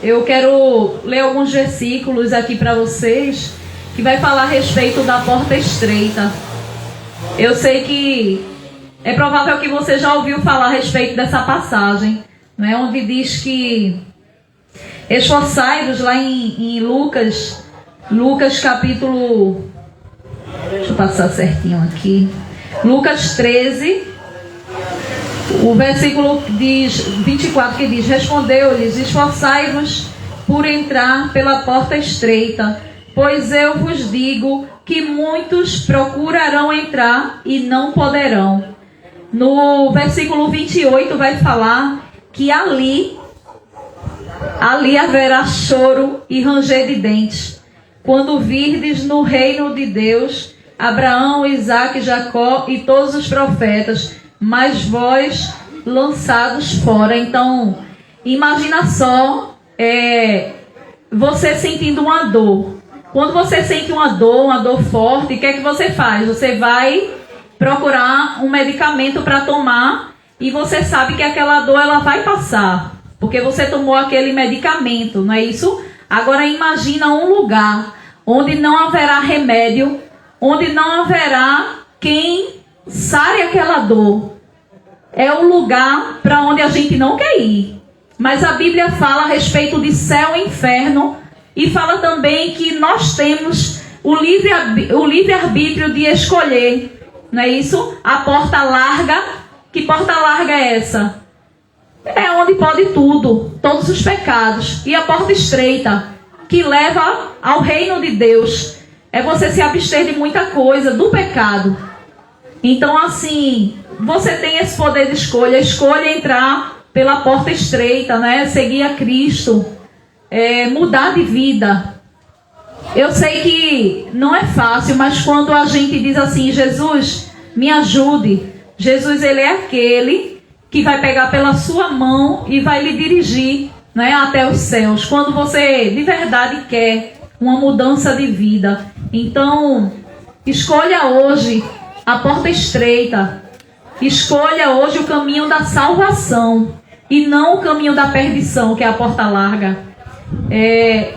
Eu quero ler alguns versículos aqui para vocês, que vai falar a respeito da porta estreita. Eu sei que é provável que você já ouviu falar a respeito dessa passagem, né, onde diz que esforçai-vos, lá em Lucas capítulo, deixa eu passar certinho aqui, Lucas 13, o versículo 24, que diz: respondeu-lhes, esforçai-vos por entrar pela porta estreita, pois eu vos digo que muitos procurarão entrar e não poderão. No versículo 28 vai falar que ali haverá choro e ranger de dentes, quando virdes no reino de Deus Abraão, Isaque, Jacó e todos os profetas, mas vós lançados fora. Então, imagina só, você sentindo uma dor. Quando você sente uma dor forte, o que é que você faz? Você vai procurar um medicamento para tomar, e você sabe que aquela dor ela vai passar, porque você tomou aquele medicamento, não é isso? Agora imagina um lugar onde não haverá remédio, onde não haverá quem sare aquela dor. É o lugar para onde a gente não quer ir. Mas a Bíblia fala a respeito de céu e inferno, e fala também que nós temos o livre-arbítrio de escolher, não é isso? A porta larga. Que porta larga é essa? É onde pode tudo, todos os pecados. E a porta estreita, que leva ao reino de Deus, é você se abster de muita coisa, do pecado. Então, assim, você tem esse poder de escolha. Escolha entrar pela porta estreita, né? Seguir a Cristo, mudar de vida. Eu sei que não é fácil, mas quando a gente diz assim: Jesus, me ajude. Jesus, ele é aquele que vai pegar pela sua mão e vai lhe dirigir, né, até os céus. Quando você de verdade quer uma mudança de vida. Então, escolha hoje a porta estreita. Escolha hoje o caminho da salvação e não o caminho da perdição, que é a porta larga.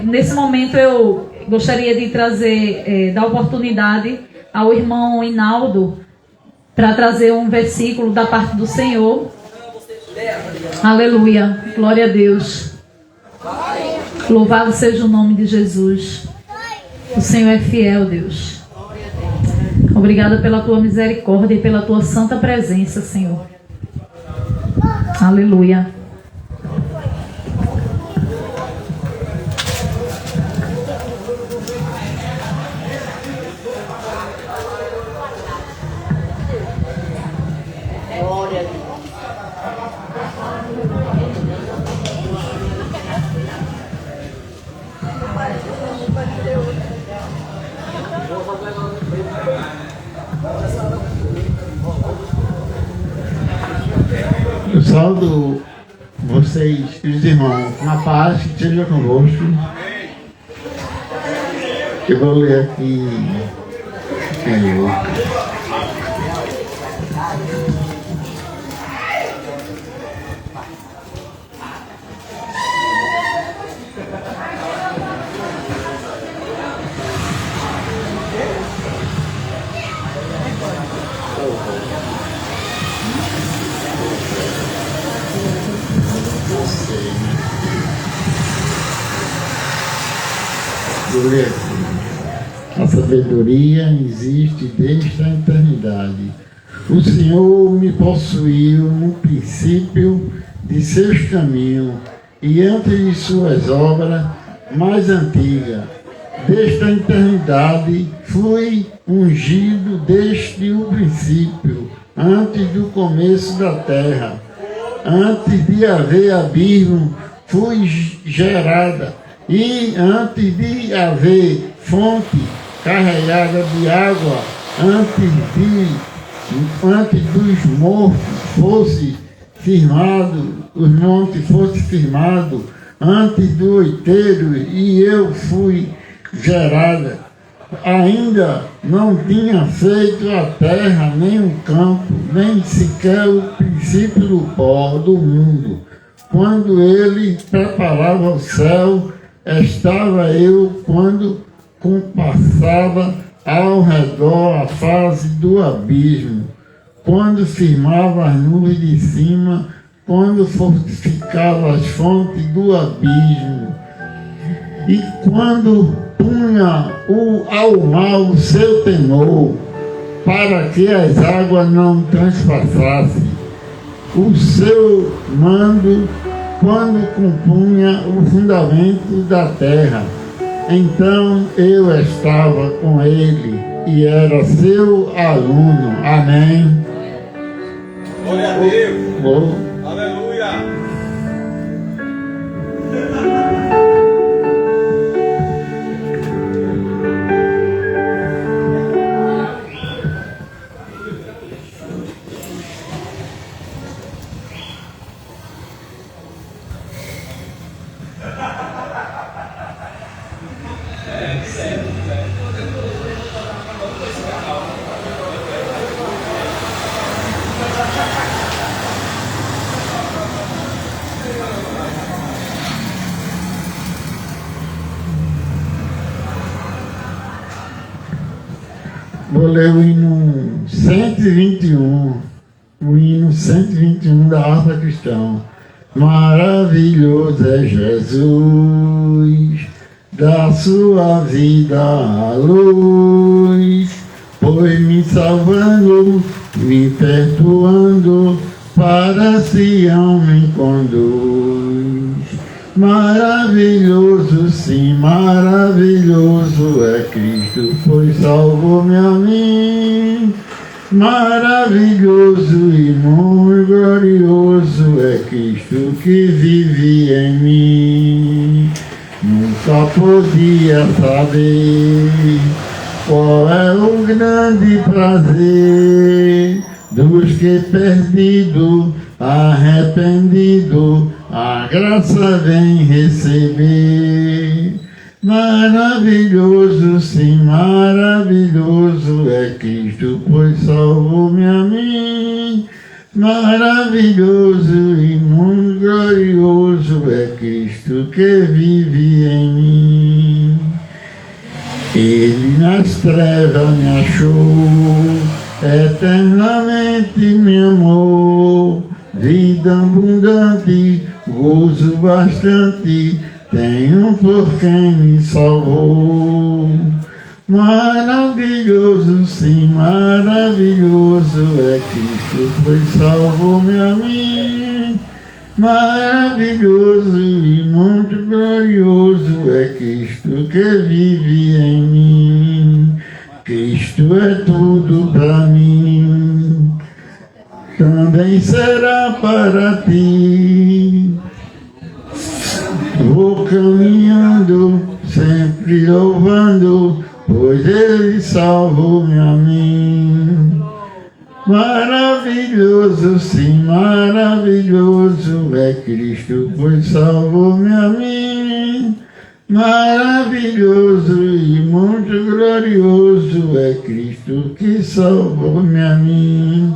Nesse momento eu gostaria de trazer, dar oportunidade ao irmão Hinaldo para trazer um versículo da parte do Senhor. Aleluia, glória a Deus. Louvado seja o nome de Jesus. O Senhor é fiel, Deus. Obrigada pela tua misericórdia e pela tua santa presença, Senhor. Aleluia. Eu saúdo vocês, queridos irmãos, na paz que esteja convosco. Eu vou ler aqui em Lucas. A sabedoria existe desde a eternidade. O Senhor me possuiu no princípio de seus caminhos e antes de suas obras mais antigas. Desde a eternidade fui ungido desde o princípio, antes do começo da terra. Antes de haver abismo, fui gerada. E antes de haver fonte carregada de água, antes dos mortos fosse firmado, os montes fossem firmados, antes do oiteiro, e eu fui gerada. Ainda não tinha feito a terra, nem o campo, nem sequer o princípio do pó do mundo. Quando ele preparava o céu, estava eu quando compassava ao redor a face do abismo, quando firmava as nuvens de cima, quando fortificava as fontes do abismo, e quando punha ao mar o seu temor, para que as águas não transpassassem, o seu mando, quando compunha o fundamento da terra. Então eu estava com ele e era seu aluno. Amém. Glória a Deus. Oh. Aleluia. Vou ler o hino 121, o hino 121 da harpa cristã. Maravilhoso é Jesus, da sua vida a luz, pois me salvando, me perdoando, para Sião me conduz. Maravilhoso, sim, maravilhoso é Cristo, pois salvou-me a mim. Maravilhoso e muito glorioso é Cristo que vive em mim. Nunca podia saber qual é o grande prazer dos que perdido, arrependido, a graça vem receber. Maravilhoso, sim, maravilhoso é Cristo, pois salvou-me a mim. Maravilhoso e muito glorioso é Cristo que vive em mim. Ele nas trevas me achou, eternamente me amou. Vida abundante, gozo bastante, tenho por quem me salvou. Maravilhoso, sim, maravilhoso é Cristo, pois salvou-me a mim. Maravilhoso e muito glorioso é Cristo que vive em mim. Cristo é tudo para mim, também será para ti. Vou caminhando, sempre louvando, pois Ele salvou-me a mim. Maravilhoso, sim, maravilhoso é Cristo, pois salvou-me a mim. Maravilhoso e muito glorioso é Cristo que salvou-me a mim.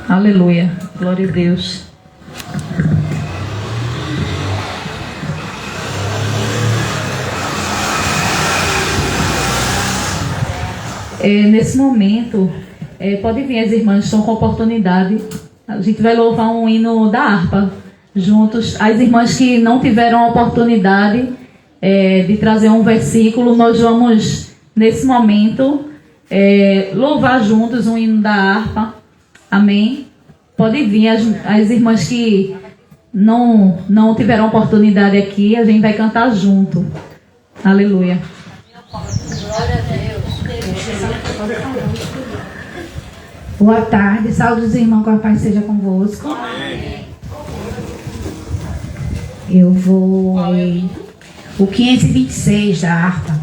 Aleluia. Glória a Deus. Nesse momento, pode vir as irmãs que estão com oportunidade. A gente vai louvar um hino da harpa juntos. As irmãs que não tiveram a oportunidade de trazer um versículo, nós vamos, nesse momento, louvar juntos um hino da harpa. Amém? Pode vir as irmãs que não tiveram oportunidade aqui, a gente vai cantar junto. Aleluia. Glória a Deus. Boa tarde, saúde dos irmãos, que a paz seja convosco. Amém. Eu vou o 526 da harpa.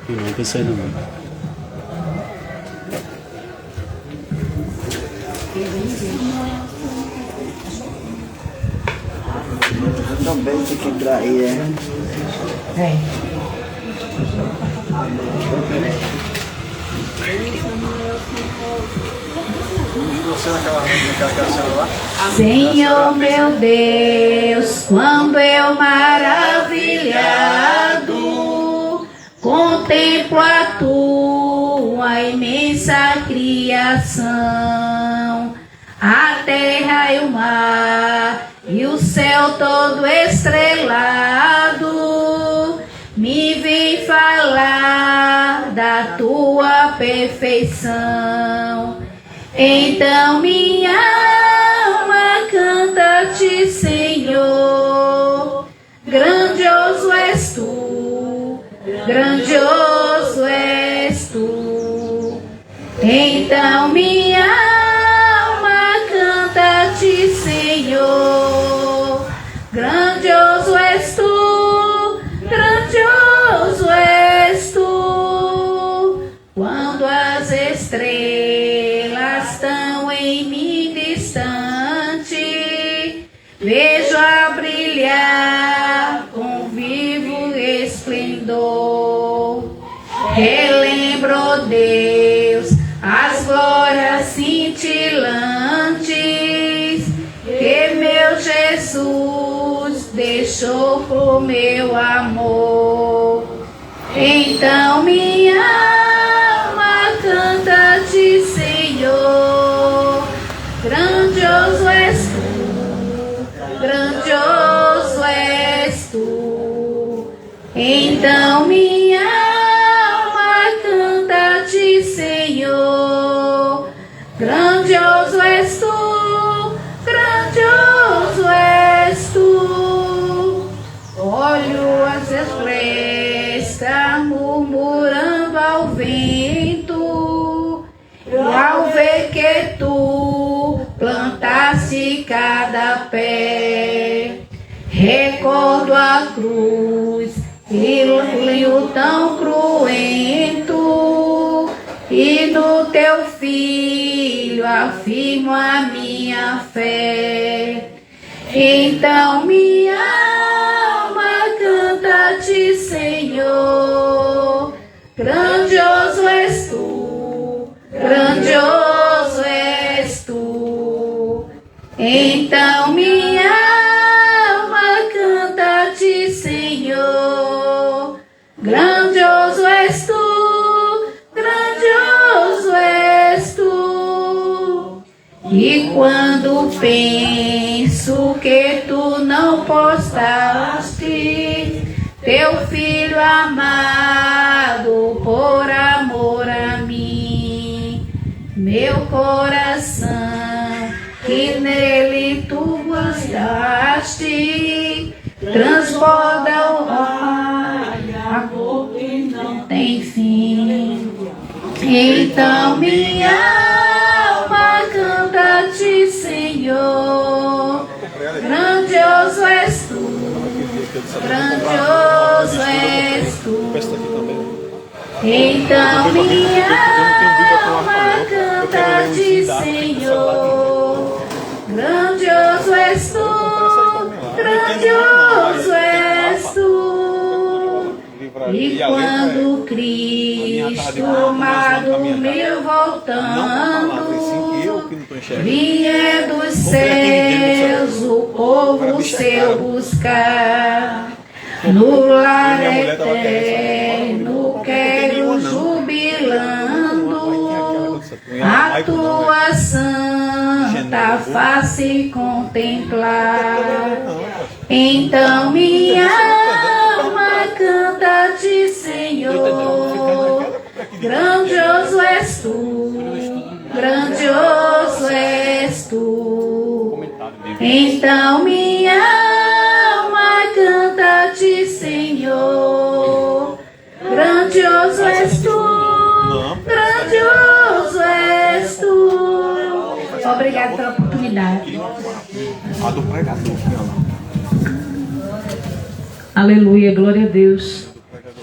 Não, que sai não. Também tem que entrar aí, Senhor meu Deus, quando eu maravilhado contemplo a tua imensa criação, a terra e o mar e o céu todo estrelado, me vem falar da tua perfeição. Então minha alma canta-te, Senhor, grandioso és tu, grandioso és tu. Então minha alma canta-te, Senhor, grandioso és tu, grandioso és tu. Quando as estrelas estão em mim distante, vejo a brilhar com vivo esplendor. Relembro, Deus, as glórias cintilantes que meu Jesus deixou pro meu amor. Então minha alma canta-te, Senhor, grandioso és tu, grandioso és tu. Então minha alma canta-te, Senhor, grandioso és tu, grandioso és tu. Olho as estrelas murmurando ao vento, e ao ver que tu plantaste cada pé, recordo a cruz e o tão cruento, e no teu filho afirmo a minha fé. Então minha alma canta-te, Senhor, grandioso és tu, grandioso és tu. Então minha alma canta-te, Senhor, grandioso és tu, grandioso és tu. E quando penso que tu não postaste teu filho amado por amor a mim, meu coração que nele tu guardaste transborda o amor que não tem fim. Então minha alma canta-te, Senhor, grandioso és tu, grandioso grandioso és tu. Então minha alma canta-te, Senhor. Grandioso és tu, grandioso és tu. E quando Cristo amado meu voltando vier dos céus o povo seu buscar, no lar eterno quero jubilando a tua santa face contemplar. Então minha alma canta-te, Senhor. Grandioso és tu, grandioso és tu. Então minha alma canta-te, Senhor. Grandioso és tu, grandioso és tu. Obrigada pela oportunidade. A do pregador. Aleluia, glória a Deus.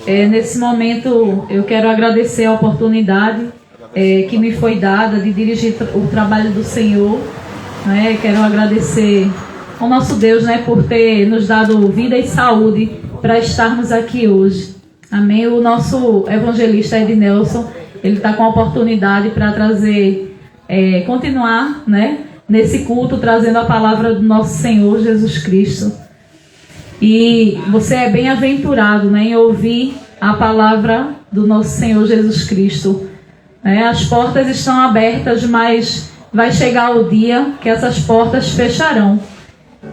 Nesse momento eu quero agradecer a oportunidade que me foi dada de dirigir o trabalho do Senhor. Quero agradecer ao nosso Deus, por ter nos dado vida e saúde para estarmos aqui hoje. Amém. O nosso evangelista Ednelson, ele está com a oportunidade para trazer, continuar, nesse culto, trazendo a palavra do nosso Senhor Jesus Cristo. E você é bem-aventurado, em ouvir a palavra do nosso Senhor Jesus Cristo. As portas estão abertas, mas vai chegar o dia que essas portas fecharão.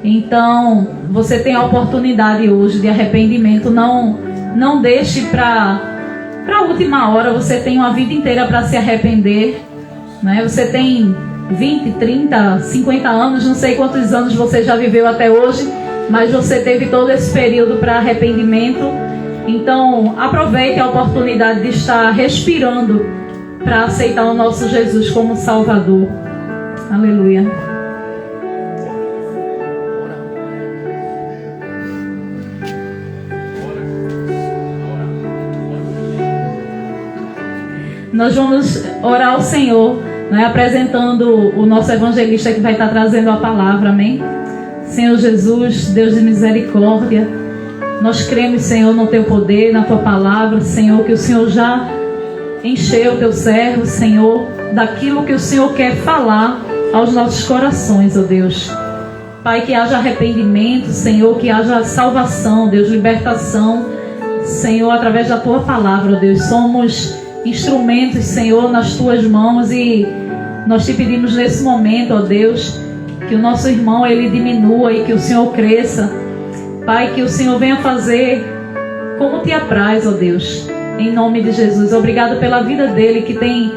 Então, você tem a oportunidade hoje de arrependimento. Não deixe para a última hora. Você tem uma vida inteira para se arrepender. Você tem 20, 30, 50 anos, não sei quantos anos você já viveu até hoje, mas você teve todo esse período para arrependimento. Então, aproveite a oportunidade de estar respirando para aceitar o nosso Jesus como Salvador. Aleluia. Nós vamos orar ao Senhor, apresentando o nosso evangelista que vai estar trazendo a palavra, amém? Senhor Jesus, Deus de misericórdia, nós cremos, Senhor, no Teu poder, na Tua palavra, Senhor, que o Senhor já encheu o Teu servo, Senhor, daquilo que o Senhor quer falar aos nossos corações, ó Deus. Pai, que haja arrependimento, Senhor, que haja salvação, Deus, libertação, Senhor, através da Tua palavra, ó Deus. Somos instrumentos, Senhor, nas Tuas mãos e nós Te pedimos nesse momento, ó Deus, que o nosso irmão, ele diminua e que o Senhor cresça. Pai, que o Senhor venha fazer como Te apraz, ó Deus, em nome de Jesus. Obrigado pela vida dele que tem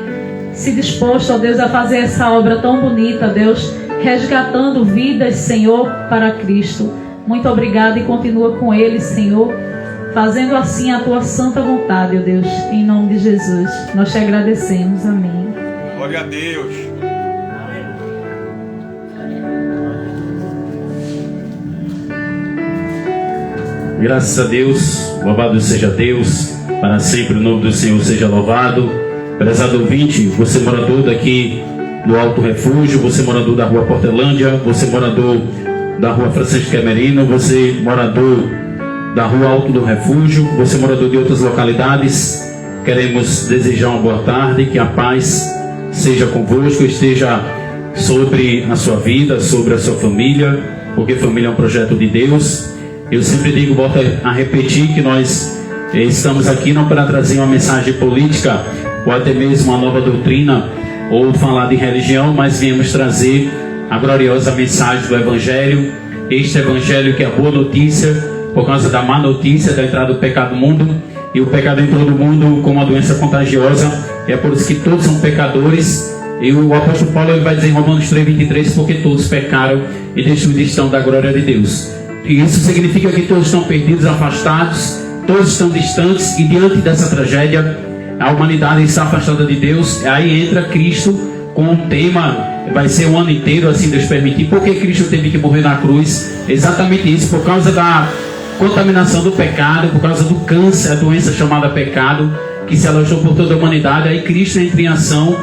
se disposto, ó Deus, a fazer essa obra tão bonita, Deus, resgatando vidas, Senhor, para Cristo. Muito obrigado e continua com ele, Senhor, fazendo assim a Tua santa vontade, ó Deus, em nome de Jesus. Nós Te agradecemos. Amém. Glória a Deus. Graças a Deus, louvado seja Deus, para sempre o nome do Senhor seja louvado. Prezado ouvinte, você morador daqui do Alto Refúgio, você morador da Rua Portelândia, você morador da Rua Francisco Camerino, você morador da Rua Alto do Refúgio, você morador de outras localidades, queremos desejar uma boa tarde, que a paz seja convosco, esteja sobre a sua vida, sobre a sua família, porque família é um projeto de Deus. Eu sempre digo, volto a repetir, que nós estamos aqui não para trazer uma mensagem política ou até mesmo uma nova doutrina ou falar de religião, mas viemos trazer a gloriosa mensagem do Evangelho. Este Evangelho que é a boa notícia por causa da má notícia da entrada do pecado no mundo, e o pecado entrou no mundo como uma doença contagiosa. É por isso que todos são pecadores. E o apóstolo Paulo, ele vai dizer em Romanos 3:23, porque todos pecaram e destituídos estão da glória de Deus. E isso significa que todos estão perdidos, afastados, todos estão distantes, e diante dessa tragédia, a humanidade está afastada de Deus. Aí entra Cristo com um tema, vai ser um ano inteiro, assim Deus permitir. Por que Cristo teve que morrer na cruz? Exatamente isso, por causa contaminação do pecado, por causa do câncer, a doença chamada pecado, que se alojou por toda a humanidade. Aí Cristo entra em ação,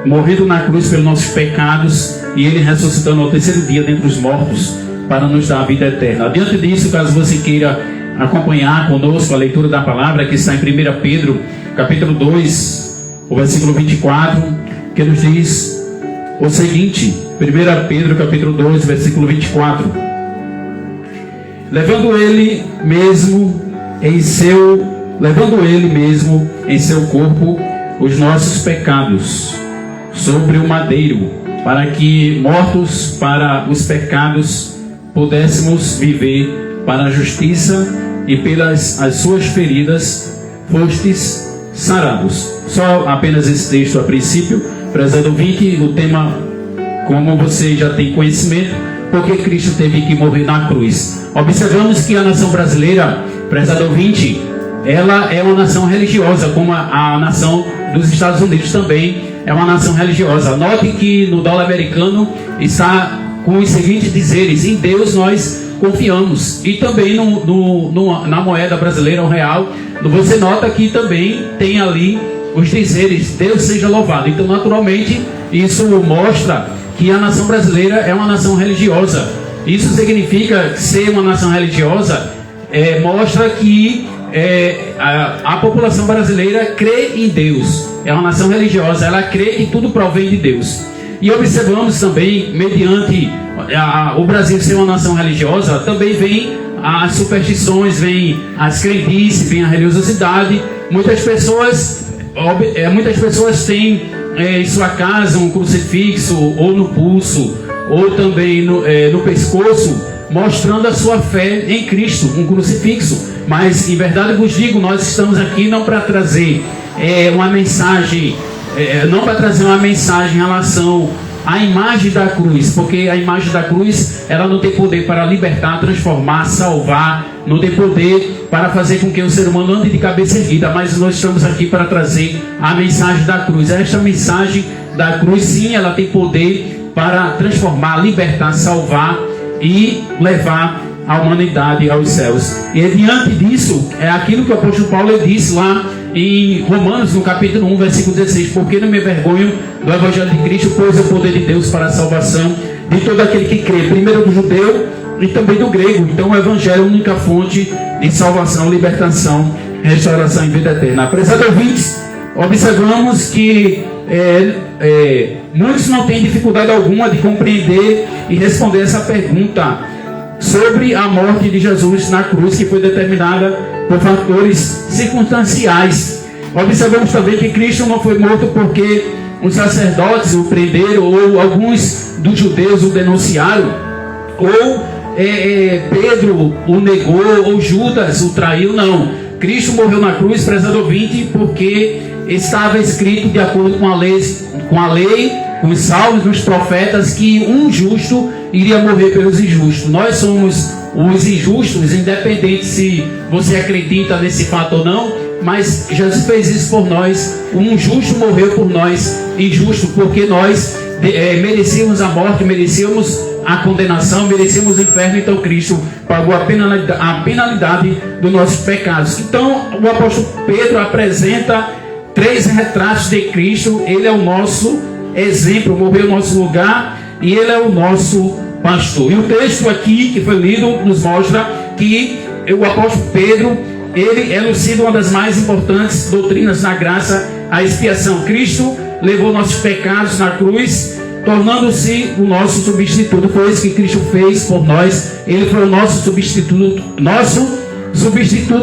morrendo na cruz pelos nossos pecados, e Ele ressuscitando ao terceiro dia dentre os mortos, para nos dar a vida eterna. Diante disso, caso você queira acompanhar conosco a leitura da palavra, que está em 1 Pedro, capítulo 2, o versículo 24, que nos diz o seguinte: 1 Pedro, capítulo 2, versículo 24: levando ele mesmo em seu corpo os nossos pecados sobre o madeiro, para que, mortos para os pecados, pudéssemos viver para a justiça, e pelas as suas feridas fostes sarados. Só apenas esse texto a princípio, prezado ouvinte. O tema, como você já tem conhecimento, porque Cristo teve que morrer na cruz. Observamos que a nação brasileira, prezado ouvinte, ela é uma nação religiosa, como a nação dos Estados Unidos também é uma nação religiosa. Note que no dólar americano está com os seguintes dizeres: em Deus nós confiamos. E também na moeda brasileira, o real, você nota que também tem ali os dizeres: Deus seja louvado. Então, naturalmente, isso mostra que a nação brasileira é uma nação religiosa. Isso significa que ser uma nação religiosa mostra que a população brasileira crê em Deus. É uma nação religiosa, ela crê que tudo provém de Deus. E observamos também, mediante o Brasil ser uma nação religiosa, também vem as superstições, vem as crendices, vem a religiosidade. Muitas pessoas têm em sua casa um crucifixo, ou no pulso, ou também no pescoço, mostrando a sua fé em Cristo, um crucifixo. Mas em verdade vos digo, nós estamos aqui não para trazer uma mensagem, em relação à imagem da cruz, porque a imagem da cruz, ela não tem poder para libertar, transformar, salvar, não tem poder para fazer com que o ser humano ande de cabeça erguida. Mas nós estamos aqui para trazer a mensagem da cruz. Esta mensagem da cruz, sim, ela tem poder para transformar, libertar, salvar e levar a humanidade aos céus. E diante disso, é aquilo que o apóstolo Paulo disse lá em Romanos, no capítulo 1, versículo 16: porque não me envergonho do evangelho de Cristo, pois é o poder de Deus para a salvação de todo aquele que crê, primeiro do judeu e também do grego. Então o evangelho é a única fonte de salvação, libertação, restauração e vida eterna. Prezados ouvintes, observamos que muitos não têm dificuldade alguma de compreender e responder essa pergunta sobre a morte de Jesus na cruz, que foi determinada por fatores circunstanciais. Observamos também que Cristo não foi morto porque os sacerdotes o prenderam, ou alguns dos judeus o denunciaram, ou Pedro o negou, ou Judas o traiu. Não, Cristo morreu na cruz, prezado ouvinte, porque estava escrito de acordo com a lei, com os salmos dos profetas, que um justo iria morrer pelos injustos. Nós somos os injustos, independente se você acredita nesse fato ou não, mas Jesus fez isso por nós. Um justo morreu por nós, injusto, porque nós merecíamos a morte, merecíamos a condenação, merecíamos o inferno. Então Cristo pagou a penalidade dos nossos pecados. Então o apóstolo Pedro apresenta 3 retratos de Cristo. Ele é o nosso exemplo, morreu no nosso lugar, e ele é o nosso pastor. E o texto aqui que foi lido nos mostra que o apóstolo Pedro, ele elucida uma das mais importantes doutrinas na graça, a expiação. Cristo levou nossos pecados na cruz, tornando-se o nosso substituto. Foi isso que Cristo fez por nós. Ele foi o nosso substituto,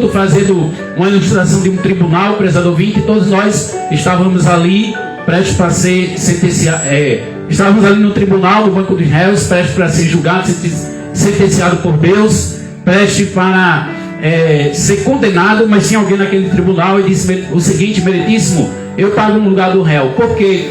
fazendo uma ilustração de um tribunal, prezado ouvinte. Todos nós estávamos ali prestes para ser sentenciados, estávamos ali no tribunal, no banco dos réus, prestes para ser julgados, sentenciado por Deus, prestes para ser condenado. Mas tinha alguém naquele tribunal e disse o seguinte: meritíssimo, eu pago no lugar do réu. Por que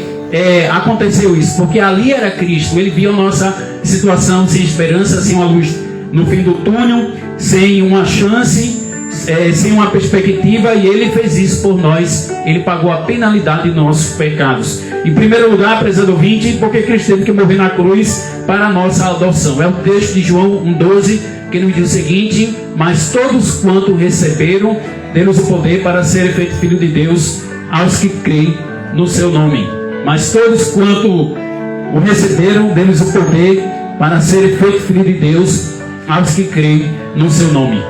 aconteceu isso? Porque ali era Cristo. Ele viu a nossa situação sem esperança, sem uma luz no fim do túnel, sem uma chance, sem uma perspectiva, e ele fez isso por nós. Ele pagou a penalidade dos nossos pecados. Em primeiro lugar, prezado ouvinte, porque Cristo teve que morrer na cruz para a nossa adoção. É o texto de João 1,12 que nos diz o seguinte: mas todos quanto receberam, deu-lhes o poder para serem feitos filhos de Deus aos que creem no seu nome. Mas todos quanto o receberam, deu-lhes o poder para serem feitos filhos de Deus aos que creem no seu nome.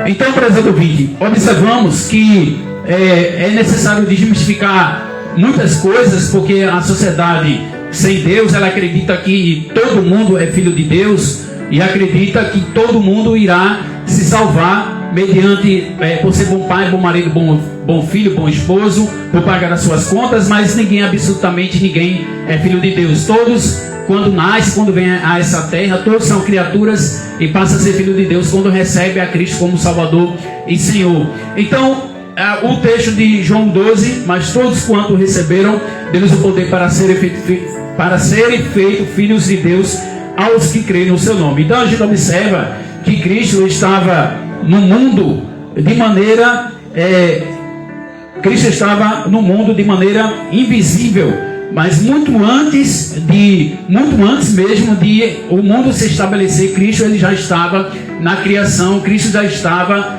Então, prezado ouvinte, observamos que é necessário desmistificar muitas coisas, porque a sociedade sem Deus, ela acredita que todo mundo é filho de Deus e acredita que todo mundo irá se salvar mediante, por ser bom pai, bom marido, bom filho, bom esposo, por pagar as suas contas, mas ninguém, absolutamente ninguém é filho de Deus. Todos, quando nasce, quando vem a essa terra, todos são criaturas e passam a ser filho de Deus quando recebe a Cristo como Salvador e Senhor. Então, o texto de João 12, mas todos quanto receberam, deu-lhes o poder para serem feitos filhos de Deus aos que creem no seu nome. Então a gente observa que Cristo estava no mundo de maneira invisível, mas muito antes mesmo de o mundo se estabelecer, Cristo ele já estava na criação, Cristo já estava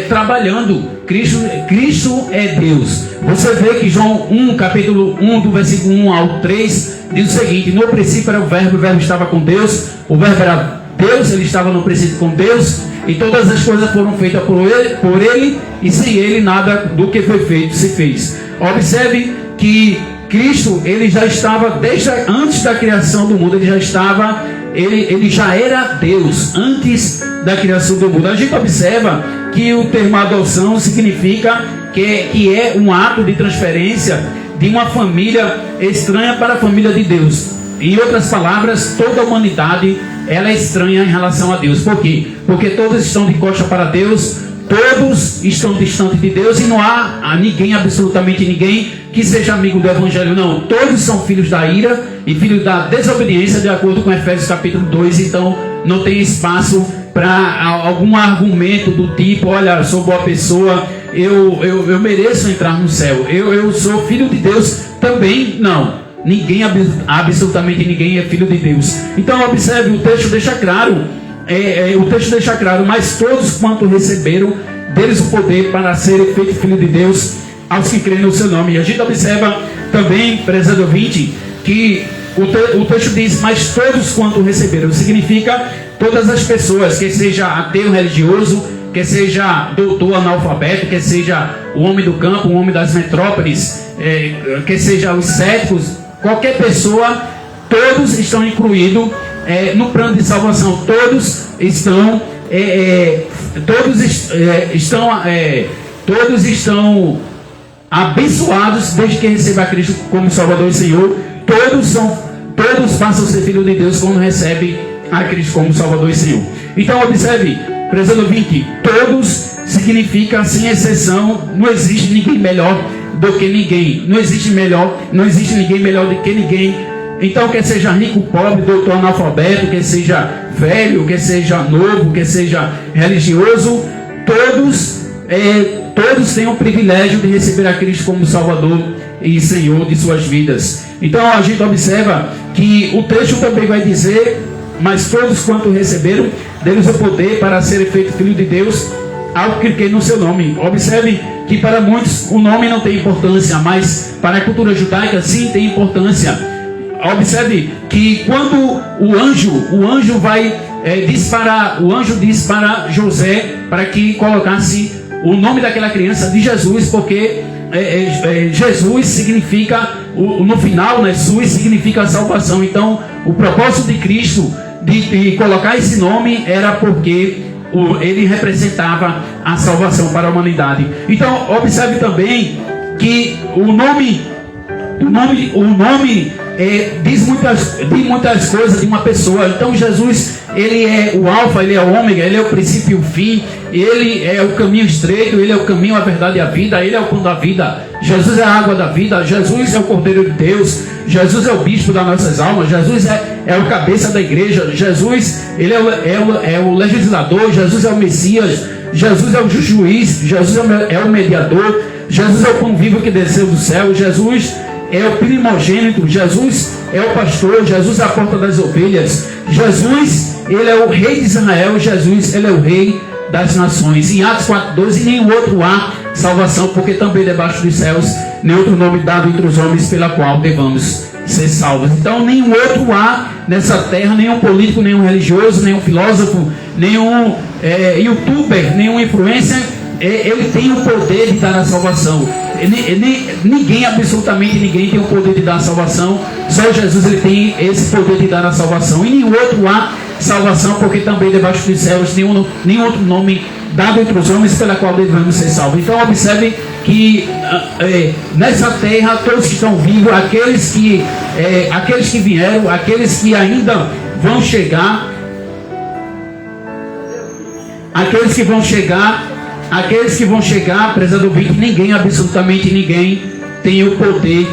trabalhando. Cristo é Deus. Você vê que João 1, capítulo 1, do versículo 1 ao 3, diz o seguinte: no princípio era o verbo estava com Deus, o verbo era Deus, ele estava no princípio com Deus, e todas as coisas foram feitas por ele, e sem ele nada do que foi feito se fez. Observe que Cristo, ele já estava, desde antes da criação do mundo, ele já era Deus, antes da criação do mundo. A gente observa que o termo adoção significa que é um ato de transferência de uma família estranha para a família de Deus. Em outras palavras, toda a humanidade ela é estranha em relação a Deus. Por quê? Porque todos estão de costa para Deus, todos estão distantes de Deus, e não há ninguém, absolutamente ninguém, que seja amigo do Evangelho. Não, todos são filhos da ira e filhos da desobediência, de acordo com Efésios capítulo 2. Então não tem espaço para algum argumento do tipo: olha, eu sou boa pessoa, eu mereço entrar no céu, eu sou filho de Deus também. Não, ninguém, absolutamente ninguém é filho de Deus. Então observe, o texto deixa claro, mas todos quanto receberam, deles o poder para serem feitos filhos de Deus aos que creem no seu nome. E a gente observa também, prezado ouvinte, que o texto diz: mas todos quanto receberam, significa todas as pessoas, que seja ateu religioso, que seja doutor analfabeto, que seja o homem do campo, o homem das metrópoles, que seja os céticos, qualquer pessoa, todos estão incluídos no plano de salvação. Todos estão abençoados desde que recebam a Cristo como Salvador e Senhor. Todos passam a ser filhos de Deus quando recebem a Cristo como Salvador e Senhor. Então observe, prezado ouvinte, todos significa, sem exceção, não existe ninguém melhor do que ninguém. Não existe ninguém melhor do que ninguém. Então, quer seja rico, pobre, doutor, analfabeto, quer seja velho, quer seja novo, quer seja religioso, todos têm o privilégio de receber a Cristo como Salvador e Senhor de suas vidas. Então a gente observa que o texto também vai dizer: mas todos quanto receberam, deles o poder para serem feitos filhos de Deus ao que crê no seu nome. Observe que para muitos o nome não tem importância, mas para a cultura judaica sim tem importância. Observe que quando o anjo vai disparar, o anjo diz para José para que colocasse o nome daquela criança de Jesus, porque Jesus significa, no final, né, Jesus significa salvação. Então o propósito de Cristo de colocar esse nome era porque ele representava a salvação para a humanidade. Então observe também que o nome diz muitas coisas de uma pessoa. Então Jesus, ele é o alfa, ele é o ômega, ele é o princípio e o fim, ele é o caminho estreito, ele é o caminho, a verdade e a vida, ele é o pão da vida. Jesus é a água da vida, Jesus é o Cordeiro de Deus, Jesus é o bispo das nossas almas, Jesus é o cabeça da igreja, Jesus ele é o legislador, Jesus é o Messias, Jesus é o juiz, Jesus é o mediador, Jesus é o pão vivo que desceu do céu, Jesus é o primogênito, Jesus é o pastor, Jesus é a porta das ovelhas, Jesus ele é o rei de Israel, Jesus ele é o rei das nações. Em Atos 4:12, nenhum outro há salvação, porque também debaixo dos céus nenhum outro nome dado entre os homens pela qual devamos ser salvos. Então nenhum outro há nessa terra, nenhum político, nenhum religioso, nenhum filósofo, nenhum youtuber, nenhum influencer, ele tem o poder de dar a salvação. Ninguém, absolutamente ninguém tem o poder de dar a salvação. Só Jesus ele tem esse poder de dar a salvação. E nenhum outro há salvação, porque também debaixo dos céus nenhum outro nome dado entre os homens pela qual devemos ser salvos. Então observe que nessa terra todos que estão vivos, aqueles que vieram, aqueles que ainda vão chegar, aqueles que vão chegar, prezado ouvinte, ninguém, absolutamente ninguém tem o poder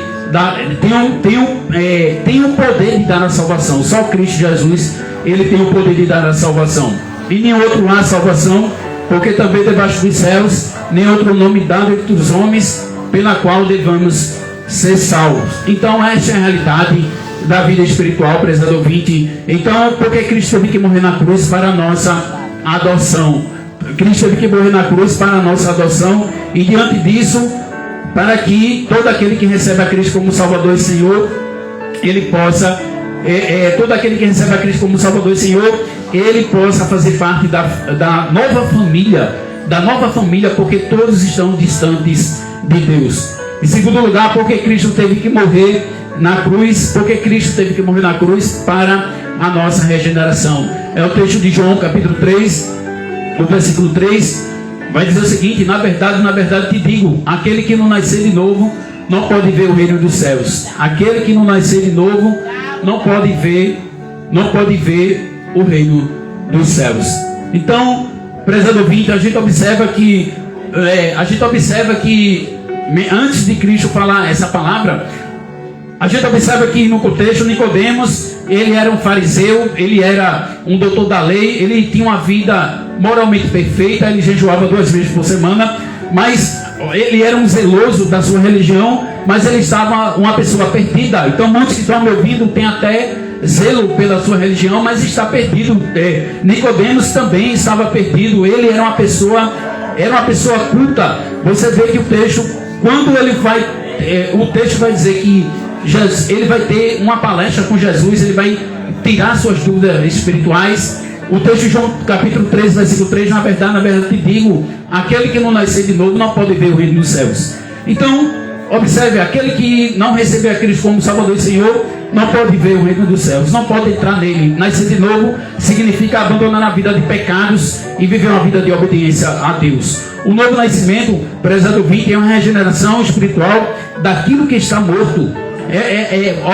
tem o poder de dar a salvação. Só Cristo Jesus ele tem o poder de dar a salvação. E nenhum outro há salvação, porque também debaixo dos céus nem outro nome dado entre os homens pela qual devemos ser salvos. Então essa é a realidade da vida espiritual, prezado ouvinte. Então, porque Cristo teve que morrer na cruz para a nossa adoção. Cristo teve que morrer na cruz para a nossa adoção, e diante disso, para que todo aquele que recebe a Cristo como Salvador e Senhor, ele possa, todo aquele que recebe a Cristo como Salvador e Senhor, ele possa fazer parte da nova família, porque todos estão distantes de Deus. Em segundo lugar, porque Cristo teve que morrer na cruz, para a nossa regeneração. É o texto de João, capítulo 3, o versículo 3, vai dizer o seguinte: na verdade te digo, aquele que não nascer de novo não pode ver o reino dos céus. Aquele que não nascer de novo não pode ver o reino dos céus. Então, prezado ouvinte, a gente observa que antes de Cristo falar essa palavra, a gente observa que no contexto Nicodemos, ele era um fariseu, ele era um doutor da lei, ele tinha uma vida moralmente perfeita, ele jejuava 2 vezes por semana, mas ele era um zeloso da sua religião, mas ele estava uma pessoa perdida. Então muitos que estão me ouvindo têm até zelo pela sua religião, mas está perdido. Nicodemos também estava perdido, ele era uma pessoa culta. Você vê que o texto, quando ele vai, o texto vai dizer que ele vai ter uma palestra com Jesus, ele vai tirar suas dúvidas espirituais. O texto de João capítulo 3, versículo 3, na verdade te digo, aquele que não nascer de novo não pode ver o reino dos céus. Então, observe, aquele que não recebeu a Cristo como Salvador e Senhor, não pode ver o reino dos céus, não pode entrar nele. Nascer de novo significa abandonar a vida de pecados e viver uma vida de obediência a Deus. O novo nascimento, prezado ouvinte, é uma regeneração espiritual daquilo que está morto.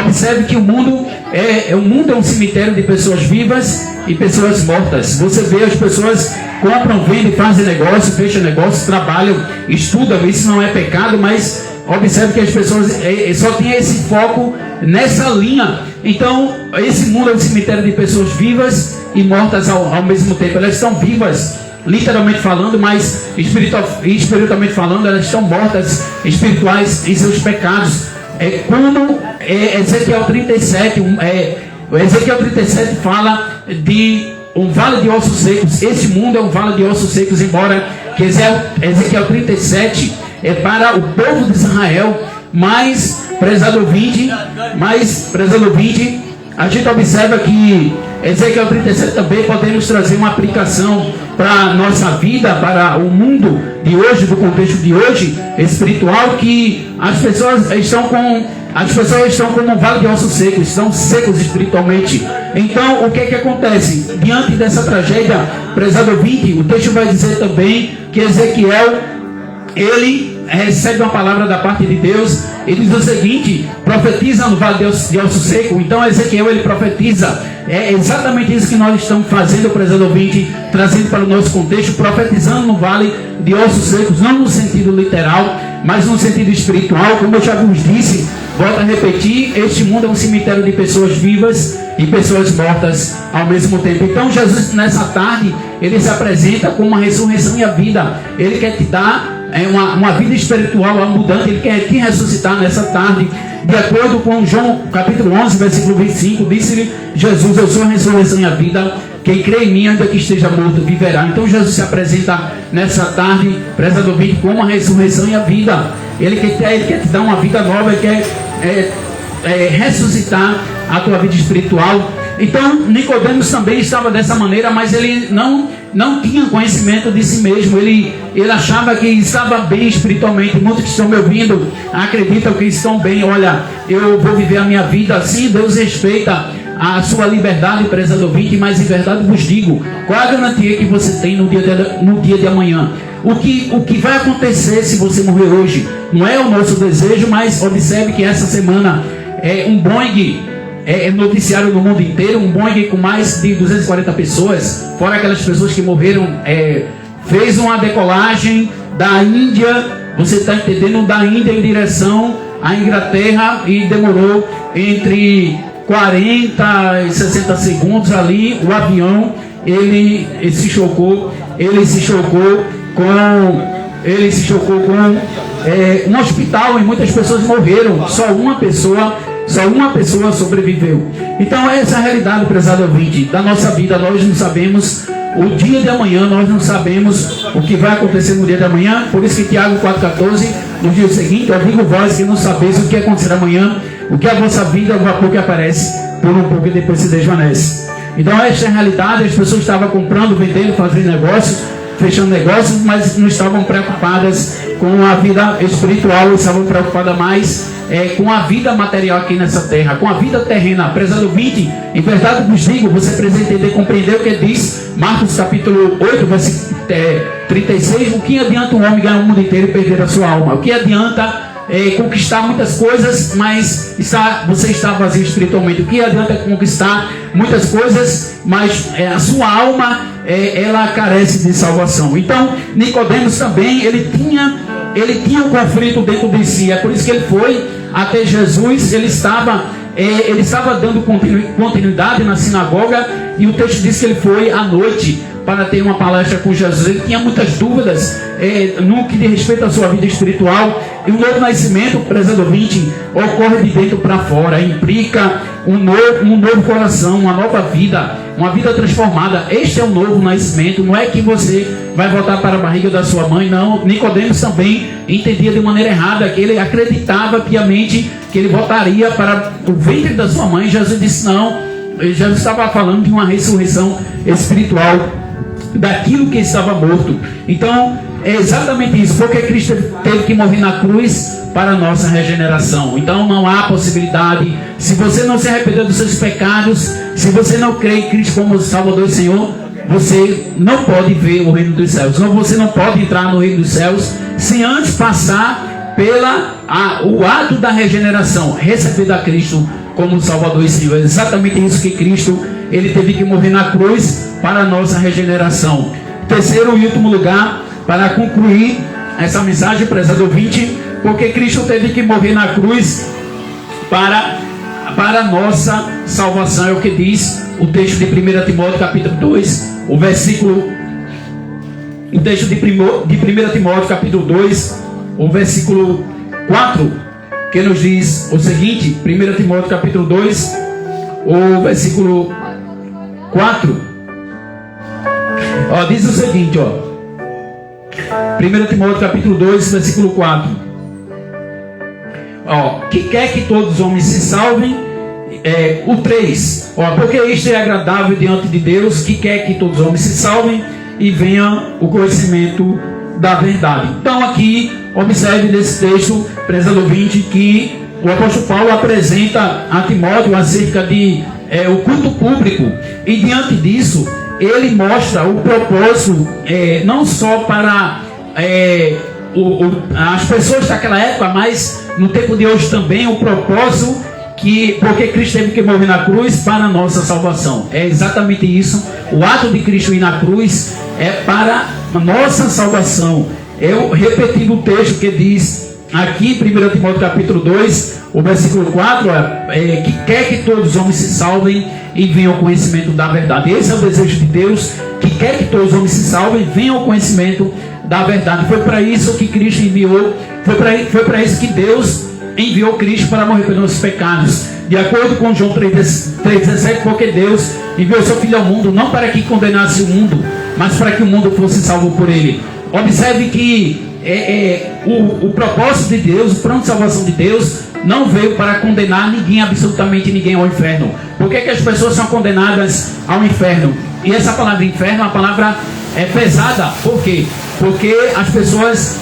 Observe que o mundo é um cemitério de pessoas vivas e pessoas mortas. Você vê as pessoas compram, vendem, fazem negócio, fecham negócio, trabalham, estudam. Isso não é pecado, mas observe que as pessoas só têm esse foco nessa linha. Então esse mundo é um cemitério de pessoas vivas e mortas ao mesmo tempo. Elas estão vivas literalmente falando, mas espiritualmente falando, elas estão mortas espirituais em seus pecados. Como Ezequiel 37, Ezequiel 37 fala de um vale de ossos secos. Esse mundo é um vale de ossos secos, embora que Ezequiel 37 é para o povo de Israel. Mas, prezado ouvinte, a gente observa que Ezequiel 37 também podemos trazer uma aplicação para a nossa vida, para o mundo de hoje, do contexto de hoje, espiritual, que as pessoas estão como um vale de ossos secos, estão secos espiritualmente. Então, o que acontece? Diante dessa tragédia, prezado ouvinte, o texto vai dizer também que Ezequiel, ele recebe uma palavra da parte de Deus. Ele diz o seguinte: profetiza no vale de osso seco. Então Ezequiel, ele profetiza. É exatamente isso que nós estamos fazendo, prezado ouvinte, trazendo para o nosso contexto, profetizando no vale de ossos secos, não no sentido literal. mas no sentido espiritual, como eu já vos disse, volto a repetir, este mundo é um cemitério de pessoas vivas e pessoas mortas ao mesmo tempo. Então Jesus, nessa tarde, ele se apresenta como a ressurreição e a vida. Ele quer te dar uma vida espiritual abundante, ele quer te ressuscitar nessa tarde. De acordo com João capítulo 11, versículo 25, disse-lhe Jesus: eu sou a ressurreição e a vida, quem crê em mim, ainda que esteja morto, viverá. Então Jesus se apresenta nessa tarde, prezado ouvinte, como a ressurreição e a vida. Ele quer te dar uma vida nova, ele quer ressuscitar a tua vida espiritual. Então Nicodemos também estava dessa maneira, mas ele não tinha conhecimento de si mesmo. Ele achava que estava bem espiritualmente. Muitos que estão me ouvindo acreditam que estão bem. Olha, eu vou viver a minha vida assim. Deus respeita a sua liberdade, prezado ouvinte, mas em verdade vos digo, qual a garantia que você tem no dia de amanhã? O que vai acontecer se você morrer hoje? Não é o nosso desejo, mas observe que essa semana um Boeing noticiário no mundo inteiro, um Boeing com mais de 240 pessoas, fora aquelas pessoas que morreram, fez uma decolagem da Índia, você está entendendo, da Índia em direção à Inglaterra, e demorou entre 40 e 60 segundos ali. O avião ele se chocou com um hospital, e muitas pessoas morreram. Só uma pessoa sobreviveu. Então essa é a realidade, prezado ouvinte, da nossa vida. Nós não sabemos o dia de amanhã, nós não sabemos o que vai acontecer no dia de amanhã. Por isso que Tiago 4,14 no dia seguinte: eu digo vós que não sabeis o que acontecerá amanhã, o que a vossa vida é o vapor que aparece por um pouco e depois se desvanece. Então esta é a realidade. As pessoas estavam comprando, vendendo, fazendo negócios, fechando negócios, mas não estavam preocupadas com a vida espiritual, estavam preocupadas mais com a vida material aqui nessa terra, com a vida terrena. Prezado ouvinte, em verdade vos digo, você precisa entender, compreender o que diz Marcos capítulo 8, versículo 36, o que adianta um homem ganhar o mundo inteiro e perder a sua alma? O que adianta conquistar muitas coisas, mas você está vazio espiritualmente? O que adianta conquistar muitas coisas, mas a sua alma ela carece de salvação? Então Nicodemos também, ele tinha um conflito dentro de si. É por isso que ele foi até Jesus. Ele estava dando continuidade na sinagoga, e o texto diz que ele foi à noite para ter uma palestra com Jesus. Ele tinha muitas dúvidas no que diz respeito à sua vida espiritual. E o novo nascimento, prezado ouvinte, ocorre de dentro para fora, implica um novo coração, uma nova vida, uma vida transformada. Este é o novo nascimento. Não é que você vai voltar para a barriga da sua mãe, não. Nicodemos também entendia de maneira errada, que ele acreditava piamente que ele voltaria para o ventre da sua mãe. Jesus disse não. Jesus estava falando de uma ressurreição espiritual daquilo que estava morto. Então é exatamente isso, porque Cristo teve que morrer na cruz para a nossa regeneração. Então não há possibilidade, se você não se arrepender dos seus pecados, se você não crê em Cristo como Salvador e Senhor, você não pode ver o reino dos céus. Você não pode entrar no reino dos céus sem antes passar o ato da regeneração, receber a Cristo como Salvador e Senhor. É exatamente isso que Cristo, ele teve que morrer na cruz para a nossa regeneração. Terceiro e último lugar, para concluir essa mensagem, prezado ouvinte, porque Cristo teve que morrer na cruz para a nossa salvação. É o que diz o texto de 1 Timóteo capítulo 2, o texto de 1 Timóteo capítulo 2, o versículo 4, que nos diz o seguinte. 1 Timóteo capítulo 2, o versículo 4, diz o seguinte, 1 Timóteo capítulo 2, versículo 4, que quer que todos os homens se salvem. O 3, porque isto é agradável diante de Deus, que quer que todos os homens se salvem e venham o conhecimento da verdade. Então aqui, observe nesse texto, prezado ouvinte, que o apóstolo Paulo apresenta a Timóteo acerca de o culto público, e diante disso ele mostra o propósito, não só para as pessoas daquela época, mas no tempo de hoje também, o propósito porque Cristo teve que morrer na cruz para a nossa salvação. É exatamente isso. O ato de Cristo ir na cruz é para a nossa salvação. Eu repetindo o texto que diz aqui em 1 Timóteo capítulo 2, o versículo 4, que quer que todos os homens se salvem e venham ao conhecimento da verdade. Esse é o desejo de Deus, que quer que todos os homens se salvem e venham ao conhecimento da verdade. Foi para isso que Cristo enviou, foi para isso que Deus enviou Cristo para morrer pelos nossos pecados. De acordo com João 3,17, porque Deus enviou seu Filho ao mundo, não para que condenasse o mundo, mas para que o mundo fosse salvo por ele. Observe que o propósito de Deus, o plano de salvação de Deus, não veio para condenar ninguém, absolutamente ninguém, ao inferno. Por que as pessoas são condenadas ao inferno? E essa palavra inferno é uma palavra pesada. Por quê? Porque as pessoas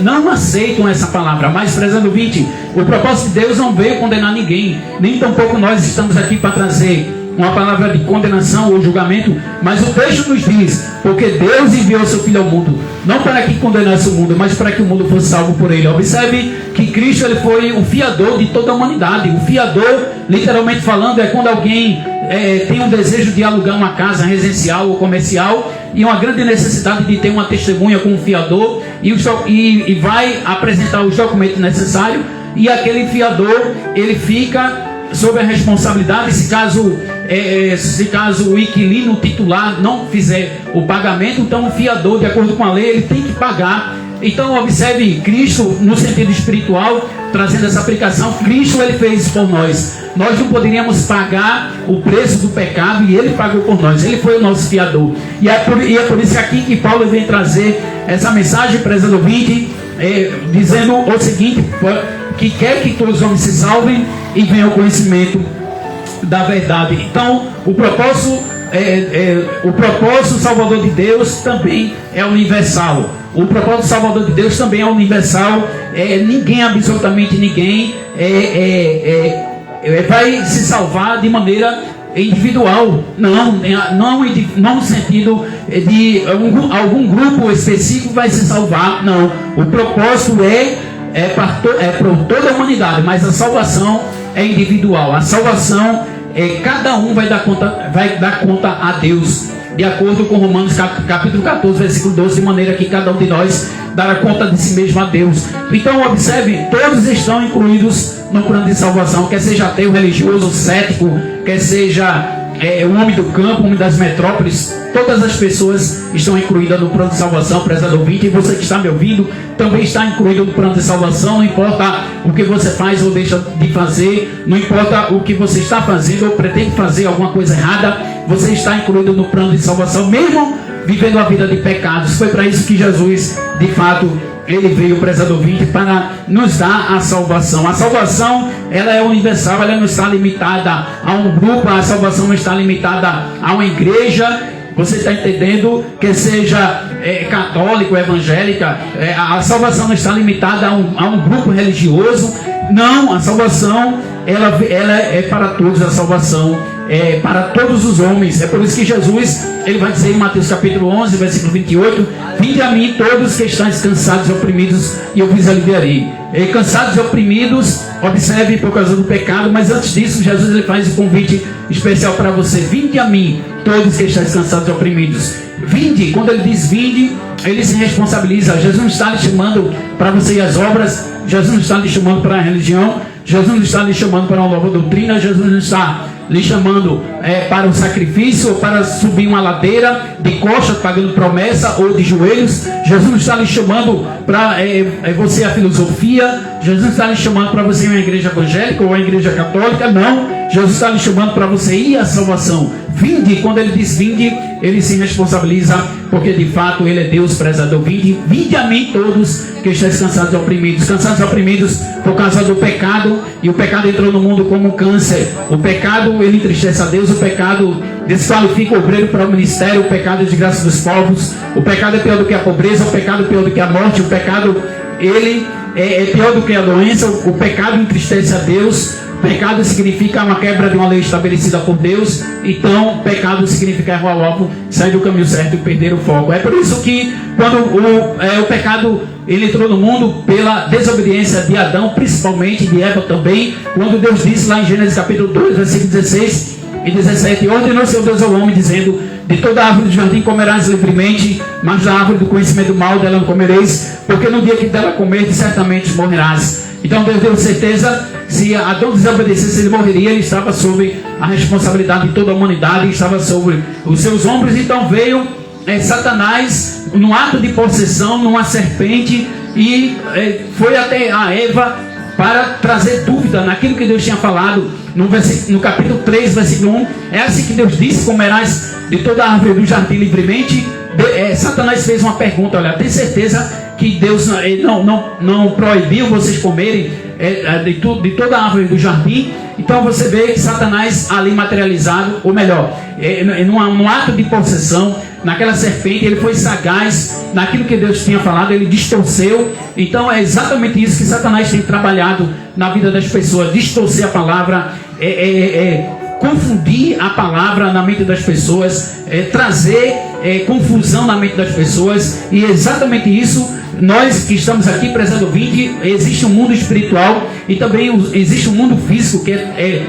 não aceitam essa palavra. Mas, prezado ouvinte, o propósito de Deus não veio condenar ninguém, nem tampouco nós estamos aqui para trazer uma palavra de condenação ou julgamento. Mas o texto nos diz: porque Deus enviou seu Filho ao mundo, não para que condenasse o mundo, mas para que o mundo fosse salvo por ele. Observe que Cristo, ele foi o fiador de toda a humanidade. O fiador, literalmente falando, é quando alguém tem um desejo de alugar uma casa residencial ou comercial e uma grande necessidade de ter uma testemunha com um fiador, e vai apresentar os documentos necessários, e aquele fiador, ele fica sob a responsabilidade, se caso o inquilino titular não fizer o pagamento, então o fiador, de acordo com a lei, ele tem que pagar. Então observe Cristo no sentido espiritual, trazendo essa aplicação. Cristo, ele fez isso por nós. Nós não poderíamos pagar o preço do pecado, e ele pagou por nós. Ele foi o nosso fiador. E é por isso aqui que Paulo vem trazer essa mensagem, prezado ouvinte, dizendo o seguinte: que quer que todos os homens se salvem e venham ao conhecimento da verdade. Então, o propósito salvador de Deus também é universal. O propósito salvador de Deus também é universal. Ninguém, absolutamente ninguém, vai se salvar de maneira individual. Não no sentido de algum grupo específico vai se salvar. Não. O propósito para toda a humanidade, mas a salvação é individual. A salvação cada um vai dar conta a Deus, de acordo com Romanos capítulo 14, versículo 12, de maneira que cada um de nós dará conta de si mesmo a Deus. Então observe, todos estão incluídos no plano de salvação, quer seja ateu, religioso, cético, quer seja o homem do campo, o homem das metrópoles. Todas as pessoas estão incluídas no plano de salvação, prezado ouvinte. E você que está me ouvindo também está incluído no plano de salvação. Não importa o que você faz ou deixa de fazer, não importa o que você está fazendo ou pretende fazer alguma coisa errada, você está incluído no plano de salvação, mesmo vivendo a vida de pecados. Foi para isso que Jesus, de fato, ele veio, prezado ouvinte, para nos dar a salvação. A salvação, ela é universal, ela não está limitada a um grupo, a salvação não está limitada a uma igreja. Você está entendendo? Que seja católico, evangélica, a salvação não está limitada a um grupo religioso. Não, a salvação ela é para todos. A salvação é para todos os homens. É por isso que Jesus, ele vai dizer em Mateus capítulo 11, versículo 28: vinde a mim todos que estáis cansados e oprimidos, e eu vos aliviarei. Cansados e oprimidos, observe, por causa do pecado. Mas antes disso, Jesus, ele faz um convite especial para você: vinde a mim todos que estáis cansados e oprimidos. Vinde, quando ele diz vinde, ele se responsabiliza. Jesus não está lhe chamando para você ir às obras, Jesus não está lhe chamando para a religião, Jesus não está lhe chamando para uma nova doutrina, Jesus não está lhe chamando para um sacrifício, ou para subir uma ladeira de costas pagando promessa, ou de joelhos. Jesus não está lhe chamando para você a filosofia. Jesus não está lhe chamando para você ir a uma igreja evangélica ou uma igreja católica. Não, Jesus está lhe chamando para você ir à salvação. Vinde, quando ele diz vinde, ele se responsabiliza, porque de fato ele é Deus, prezado ouvinte. Vinde a mim todos que estáis cansados e oprimidos. Cansados e oprimidos por causa do pecado. E o pecado entrou no mundo como um câncer. O pecado, ele entristece a Deus. O pecado desqualifica o obreiro para o ministério. O pecado é desgraça dos povos. O pecado é pior do que a pobreza. O pecado é pior do que a morte. O pecado, ele é pior do que a doença. O pecado entristece a Deus. Pecado significa uma quebra de uma lei estabelecida por Deus. Então, pecado significa errar o alvo, sair do caminho certo e perder o foco. É por isso que quando o pecado ele entrou no mundo pela desobediência de Adão, principalmente de Eva também, quando Deus disse lá em Gênesis capítulo 2, versículo 16 e 17: ordenou seu Deus ao homem, dizendo: de toda árvore do jardim comerás livremente, mas da árvore do conhecimento do mal dela não comereis, porque no dia que dela comerdes, certamente morrerás. Então Deus deu certeza, se Adão desobedecesse, ele morreria. Ele estava sob a responsabilidade de toda a humanidade, estava sobre os seus ombros. Então veio Satanás, num ato de possessão, numa serpente, e foi até a Eva para trazer dúvida naquilo que Deus tinha falado no capítulo 3, versículo 1. É assim que Deus disse: comerás de toda a árvore do jardim livremente. Satanás fez uma pergunta: olha, tem certeza que Deus não proibiu vocês comerem de toda a árvore do jardim? Então você vê que Satanás ali materializado, ou melhor, num ato de possessão, naquela serpente, ele foi sagaz naquilo que Deus tinha falado, ele distorceu. Então é exatamente isso que Satanás tem trabalhado na vida das pessoas: distorcer a palavra, confundir a palavra na mente das pessoas, trazer confusão na mente das pessoas. E é exatamente isso. Nós que estamos aqui, prezado ouvinte, existe um mundo espiritual e também existe um mundo físico, que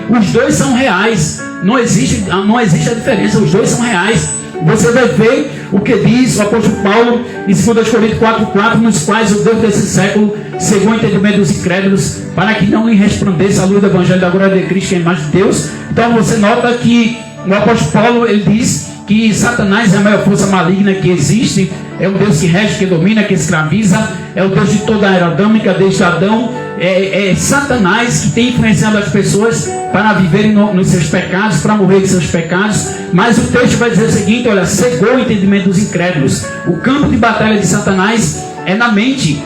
os dois são reais. Não existe a diferença, os dois são reais. Você vai ver o que diz o apóstolo Paulo em 2 Coríntios 4:4, nos quais o Deus desse século cegou o entendimento dos incrédulos, para que não lhe resplandeça a luz do evangelho da glória de Cristo, que é a imagem de Deus. Então você nota que o apóstolo Paulo, ele diz que Satanás é a maior força maligna que existe. É o Deus que rege, que domina, que escraviza. É o Deus de toda a era adâmica, desde Adão. É Satanás que tem influenciado as pessoas para viverem nos seus pecados, para morrer de seus pecados. Mas o texto vai dizer o seguinte: olha, cegou o entendimento dos incrédulos. O campo de batalha de Satanás é na mente.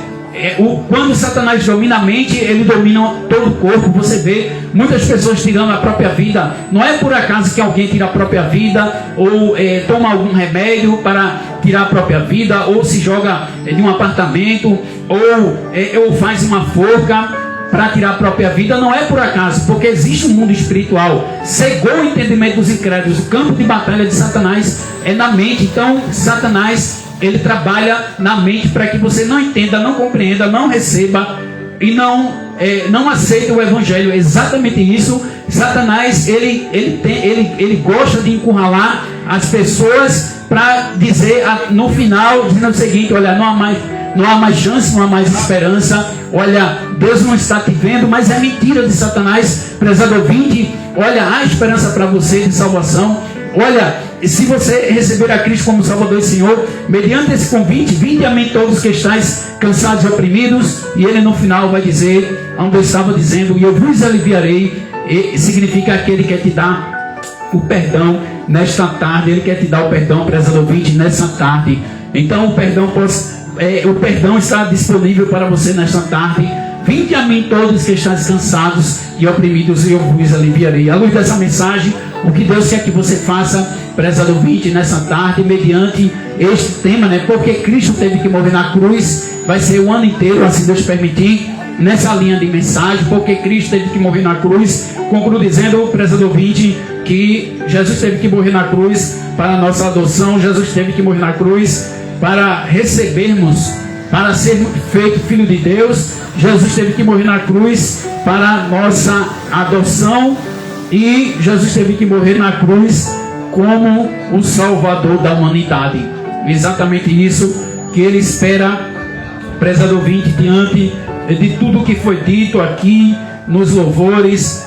Quando Satanás domina a mente, ele domina todo o corpo. Você vê muitas pessoas tirando a própria vida. Não é por acaso que alguém tira a própria vida, ou toma algum remédio para tirar a própria vida, ou se joga de um apartamento, ou faz uma forca para tirar a própria vida. Não é por acaso, porque existe um mundo espiritual. Cegou o entendimento dos incrédulos. O campo de batalha de Satanás é na mente. Então Satanás, ele trabalha na mente para que você não entenda, não compreenda, não receba e não aceite o evangelho. É exatamente isso. Satanás, ele gosta de encurralar as pessoas para dizer no final, dizendo o seguinte: olha, não há mais chance, não há mais esperança. Olha, Deus não está te vendo. Mas é mentira de Satanás, prezado ouvinte. Olha, há esperança para você de salvação. Olha, se você receber a Cristo como Salvador e Senhor, mediante esse convite, vinde a mim todos que estáis cansados e oprimidos. E ele no final vai dizer, onde eu estava dizendo: e eu vos aliviarei. E significa que ele quer te dar o perdão nesta tarde. Ele quer te dar o perdão, prezado ouvinte, nessa tarde. Então o perdão está disponível para você nesta tarde. Vinde a mim todos que estáis cansados e oprimidos, e eu vos aliviarei. À luz dessa mensagem, o que Deus quer que você faça, prezado ouvinte, nessa tarde, mediante este tema, porque Cristo teve que morrer na cruz. Vai ser o ano inteiro, assim Deus permitir, nessa linha de mensagem, porque Cristo teve que morrer na cruz. Concluo dizendo, prezado ouvinte, que Jesus teve que morrer na cruz para a nossa adoção. Jesus teve que morrer na cruz para recebermos, para ser feito filho de Deus. Jesus teve que morrer na cruz para a nossa adoção. E Jesus teve que morrer na cruz como o Salvador da humanidade. Exatamente isso que ele espera, prezado ouvinte, diante de tudo que foi dito aqui nos louvores,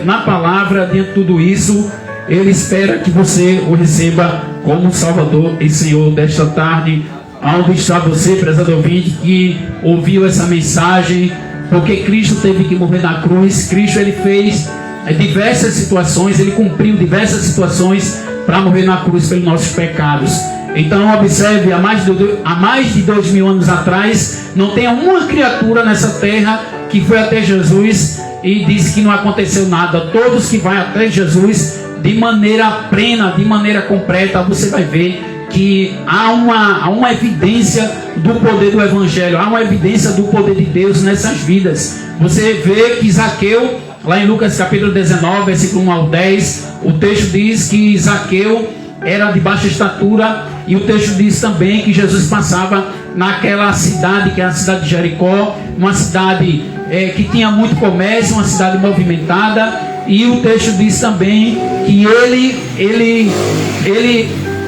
na palavra. Diante de tudo isso, ele espera que você o receba como Salvador e Senhor desta tarde. Onde está você, prezado ouvinte, que ouviu essa mensagem? Porque Cristo teve que morrer na cruz. Cristo, ele fez diversas situações, ele cumpriu diversas situações para morrer na cruz pelos nossos pecados. Então observe, há mais de 2000 anos atrás, não tem uma criatura nessa terra que foi até Jesus e disse que não aconteceu nada. Todos que vão até Jesus de maneira plena, de maneira completa, você vai ver que há uma evidência do poder do evangelho, há uma evidência do poder de Deus nessas vidas. Você vê que Zaqueu, lá em Lucas capítulo 19, versículo 1 ao 10, o texto diz que Zaqueu era de baixa estatura, e o texto diz também que Jesus passava naquela cidade, que é a cidade de Jericó, uma cidade que tinha muito comércio, uma cidade movimentada. E o texto diz também que ele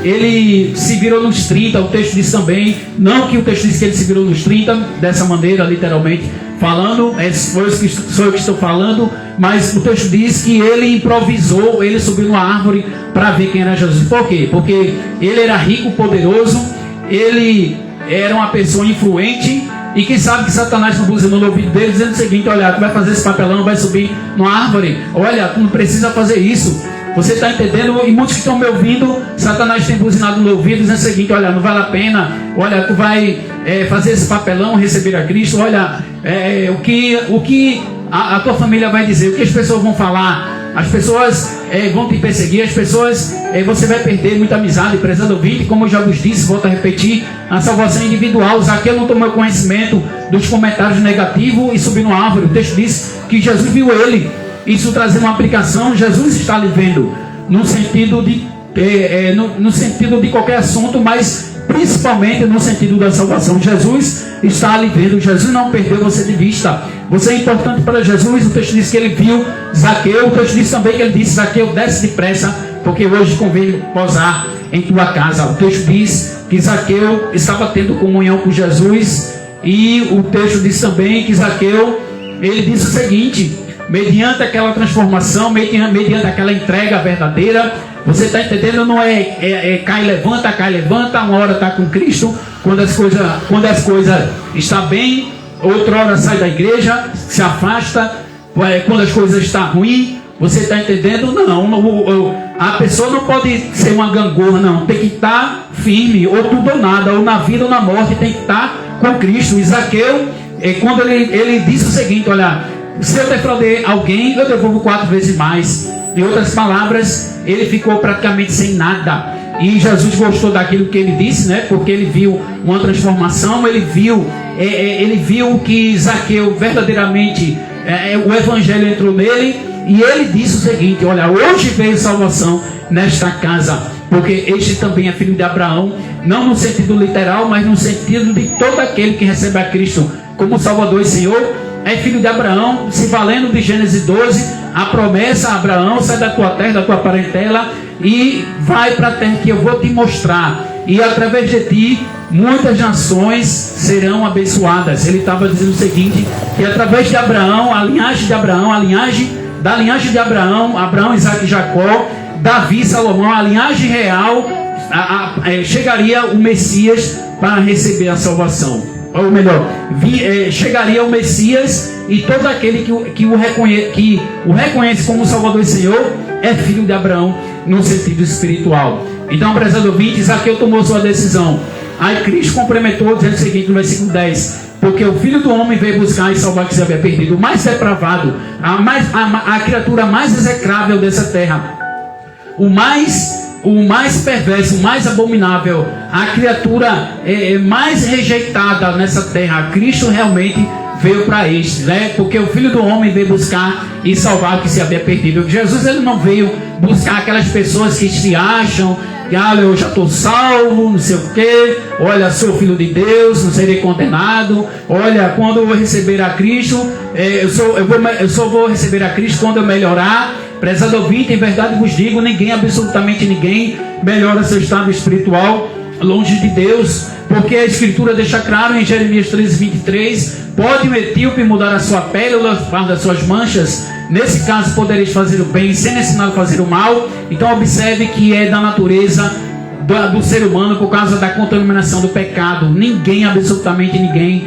ele se virou nos 30, o texto diz também, não que o texto diz que ele se virou nos 30, dessa maneira, literalmente falando, sou eu que estou falando, mas o texto diz que ele improvisou, ele subiu numa árvore para ver quem era Jesus. Por quê? Porque ele era rico, poderoso, ele era uma pessoa influente, e quem sabe que Satanás não buzinou no ouvido dele, dizendo o seguinte: olha, tu vai fazer esse papelão, vai subir numa árvore, olha, tu não precisa fazer isso. Você está entendendo? E muitos que estão me ouvindo, Satanás tem buzinado no ouvido, dizendo o seguinte: olha, não vale a pena, olha, tu vai fazer esse papelão, receber a Cristo, olha, o que a tua família vai dizer, o que as pessoas vão falar, as pessoas vão te perseguir, as pessoas, você vai perder muita amizade, prezado ouvinte. Como eu já vos disse, volto a repetir, a salvação individual. Zaqueu não tomou conhecimento dos comentários negativos e subiu numa árvore. O texto diz que Jesus viu ele. Isso trazendo uma aplicação, Jesus está lhe vendo, no sentido de qualquer assunto, mas principalmente no sentido da salvação. Jesus está lhe vendo, Jesus não perdeu você de vista. Você é importante para Jesus. O texto diz que ele viu Zaqueu. O texto diz também que ele disse: Zaqueu, desce depressa, porque hoje convém posar em tua casa. O texto diz que Zaqueu estava tendo comunhão com Jesus. E o texto diz também que Zaqueu, ele disse o seguinte: mediante aquela transformação, mediante aquela entrega verdadeira, você está entendendo? Não cai, levanta, uma hora está com Cristo, quando as coisas estão bem, outra hora sai da igreja, se afasta, quando as coisas estão ruins, você está entendendo? Não, a pessoa não pode ser uma gangorra, não, tem que estar firme, ou tudo ou nada, ou na vida ou na morte, tem que estar com Cristo. E Zaqueu, quando ele disse o seguinte: olha, se eu defraudei alguém, eu devolvo 4 vezes mais. Em outras palavras, ele ficou praticamente sem nada. E Jesus gostou daquilo que ele disse, né? Porque ele viu uma transformação, ele viu que Zaqueu verdadeiramente, o evangelho entrou nele, e ele disse o seguinte: olha, hoje veio salvação nesta casa, porque este também é filho de Abraão, não no sentido literal, mas no sentido de todo aquele que recebe a Cristo como Salvador e Senhor, é filho de Abraão, se valendo de Gênesis 12, a promessa a Abraão: sai da tua terra, da tua parentela, e vai para a terra que eu vou te mostrar, e através de ti muitas nações serão abençoadas. Ele estava dizendo o seguinte, que através de Abraão, a linhagem de Abraão, da linhagem de Abraão, Isaac e Jacó, Davi, Salomão, a linhagem real, chegaria o Messias para receber a salvação. Ou melhor, chegaria o Messias, e todo aquele que o reconhece como Salvador e Senhor é filho de Abraão no sentido espiritual. Então, prezado ouvinte, Zaqueu tomou sua decisão. Aí Cristo complementou dizendo o seguinte no versículo 10: porque o Filho do Homem veio buscar e salvar o que se havia perdido. O mais depravado, a criatura mais execrável dessa terra, o mais perverso, o mais abominável, a criatura mais rejeitada nessa terra, Cristo realmente veio para este, né? Porque o Filho do Homem veio buscar e salvar o que se havia perdido. Jesus, ele não veio buscar aquelas pessoas que se acham que, eu já estou salvo, não sei o que, olha, sou filho de Deus, não serei condenado, olha, quando eu vou receber a Cristo, eu só vou receber a Cristo quando eu melhorar. Prezado ouvinte, em verdade vos digo, absolutamente ninguém melhora seu estado espiritual longe de Deus, porque a Escritura deixa claro em Jeremias 13:23: pode um etíope mudar a sua pele ou lavar das suas manchas? Nesse caso podereis fazer o bem sem ensinar a fazer o mal. Então observe que é da natureza do ser humano, por causa da contaminação do pecado. Ninguém, absolutamente ninguém,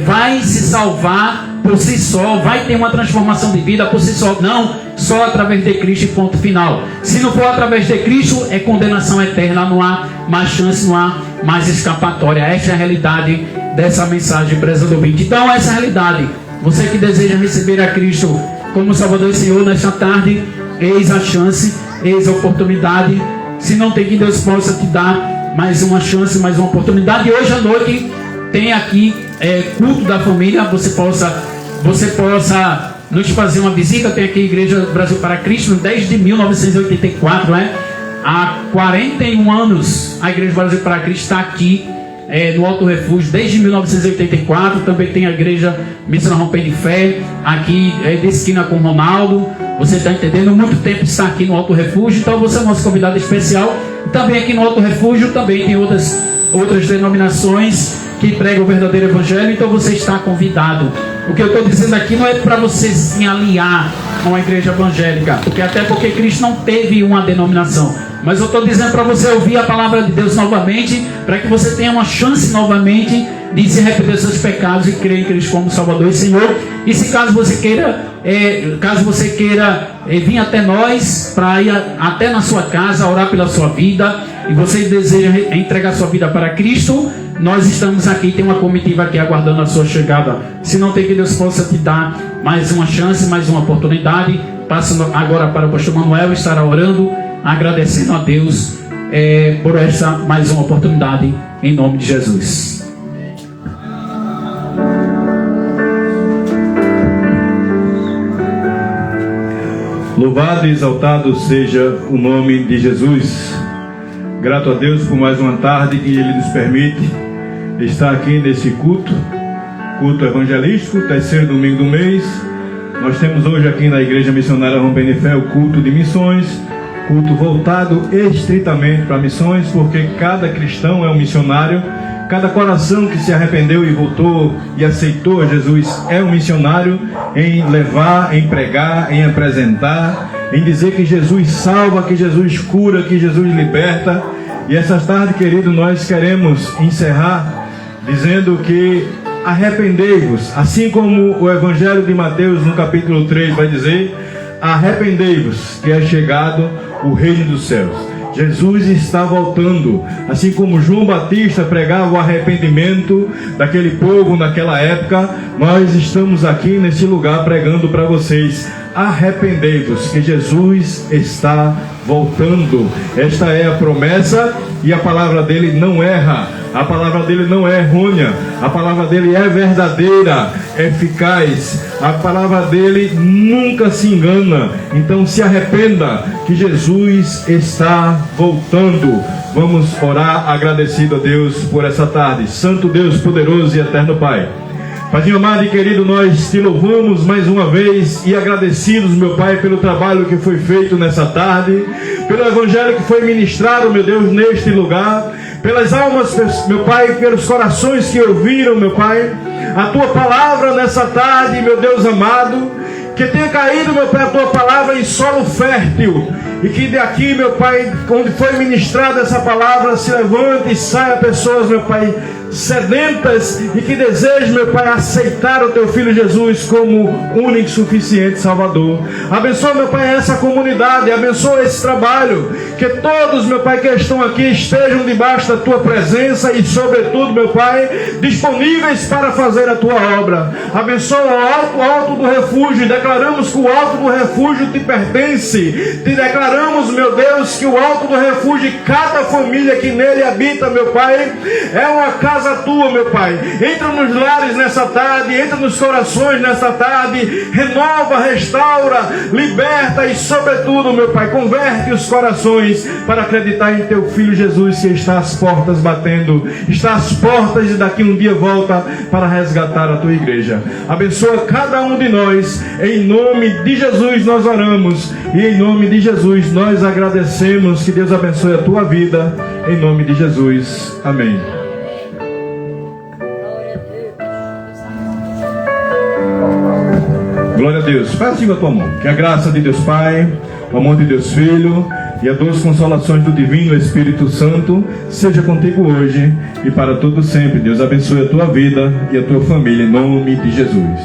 vai se salvar por si só, vai ter uma transformação de vida por si só. Não, só através de Cristo, e ponto final. Se não for através de Cristo, é condenação eterna, não há mais chance, não há mais escapatória. Essa é a realidade dessa mensagem, prezado ouvinte. Então, essa é a realidade. Você que deseja receber a Cristo como Salvador e Senhor nesta tarde, eis a chance, eis a oportunidade. Se não tem, que Deus possa te dar mais uma chance, mais uma oportunidade. E hoje à noite tem aqui culto da família. Você possa nos fazer uma visita. Tem aqui a Igreja Brasil para Cristo, desde 1984, há 41 anos a Igreja Brasil para Cristo está aqui no Alto Refúgio, desde 1984. Também tem a Igreja Missão Romper de Fé, aqui de esquina com Ronaldo. Você está entendendo? Muito tempo está aqui no Alto Refúgio. Então você é nosso convidado especial. Também aqui no Alto Refúgio também tem outras denominações que pregam o verdadeiro evangelho, então você está convidado. O que eu estou dizendo aqui não é para você se aliar a uma igreja evangélica, até porque Cristo não teve uma denominação, mas eu estou dizendo para você ouvir a palavra de Deus novamente, para que você tenha uma chance novamente de se arrepender dos seus pecados e crer em Cristo como Salvador e Senhor. E se caso você queira vir até nós, para ir até na sua casa, orar pela sua vida, e você deseja entregar sua vida para Cristo, nós estamos aqui, tem uma comitiva aqui aguardando a sua chegada. Se não tem, que Deus possa te dar mais uma chance, mais uma oportunidade. Passando agora para o pastor Manuel, estará orando, agradecendo a Deus por essa mais uma oportunidade, em nome de Jesus. Louvado e exaltado seja o nome de Jesus. Grato a Deus por mais uma tarde que Ele nos permite estar aqui nesse culto evangelístico, terceiro domingo do mês. Nós temos hoje aqui na Igreja Missionária Rompendo Fé o culto de missões, culto voltado estritamente para missões, porque cada cristão é um missionário. Cada coração que se arrependeu e voltou e aceitou Jesus é um missionário em levar, em pregar, em apresentar, em dizer que Jesus salva, que Jesus cura, que Jesus liberta. E essa tarde, querido, nós queremos encerrar dizendo que arrependei-vos, assim como o Evangelho de Mateus no capítulo 3 vai dizer: arrependei-vos, que é chegado o reino dos céus. Jesus está voltando, assim como João Batista pregava o arrependimento daquele povo naquela época. Nós estamos aqui nesse lugar pregando para vocês: arrependei-vos, que Jesus está voltando. Esta é a promessa e a palavra dele não erra, a palavra dele não é errônea, a palavra dele é verdadeira, eficaz, a palavra dele nunca se engana. Então se arrependa, que Jesus está voltando. Vamos orar agradecido a Deus por essa tarde. Santo Deus, poderoso e eterno Pai, Paizinho amado e querido, nós te louvamos mais uma vez e agradecidos, meu Pai, pelo trabalho que foi feito nessa tarde, pelo evangelho que foi ministrado, meu Deus, neste lugar, pelas almas, meu Pai, pelos corações que ouviram, meu Pai, a tua palavra nessa tarde, meu Deus amado. Que tenha caído, meu Pai, a tua palavra em solo fértil, e que daqui, meu Pai, onde foi ministrada essa palavra, se levante e saia pessoas, meu Pai, sedentas e que desejem, meu Pai, aceitar o teu Filho Jesus como único e suficiente Salvador. Abençoa, meu Pai, essa comunidade, abençoa esse trabalho, que todos, meu Pai, que estão aqui estejam debaixo da tua presença e, sobretudo, meu Pai, disponíveis para fazer a tua obra. Abençoa o alto do refúgio, e declaramos que o alto do refúgio te pertence. Te declaramos, meu Deus, que o alto do refúgio e cada família que nele habita, meu Pai, é uma casa tua, meu Pai. Entra nos lares nessa tarde, entra nos corações nessa tarde, renova, restaura, liberta e, sobretudo, meu Pai, converte os corações para acreditar em teu Filho Jesus, que está às portas batendo, está às portas e daqui um dia volta para resgatar a tua igreja. Abençoa cada um de nós, em nome de Jesus nós oramos e em nome de Jesus nós agradecemos. Que Deus abençoe a tua vida, em nome de Jesus, amém. Glória a Deus. Faz assim com a tua mão. Que a graça de Deus Pai, o amor de Deus Filho e as duas consolações do Divino Espírito Santo seja contigo hoje e para todo sempre. Deus abençoe a tua vida e a tua família, em nome de Jesus.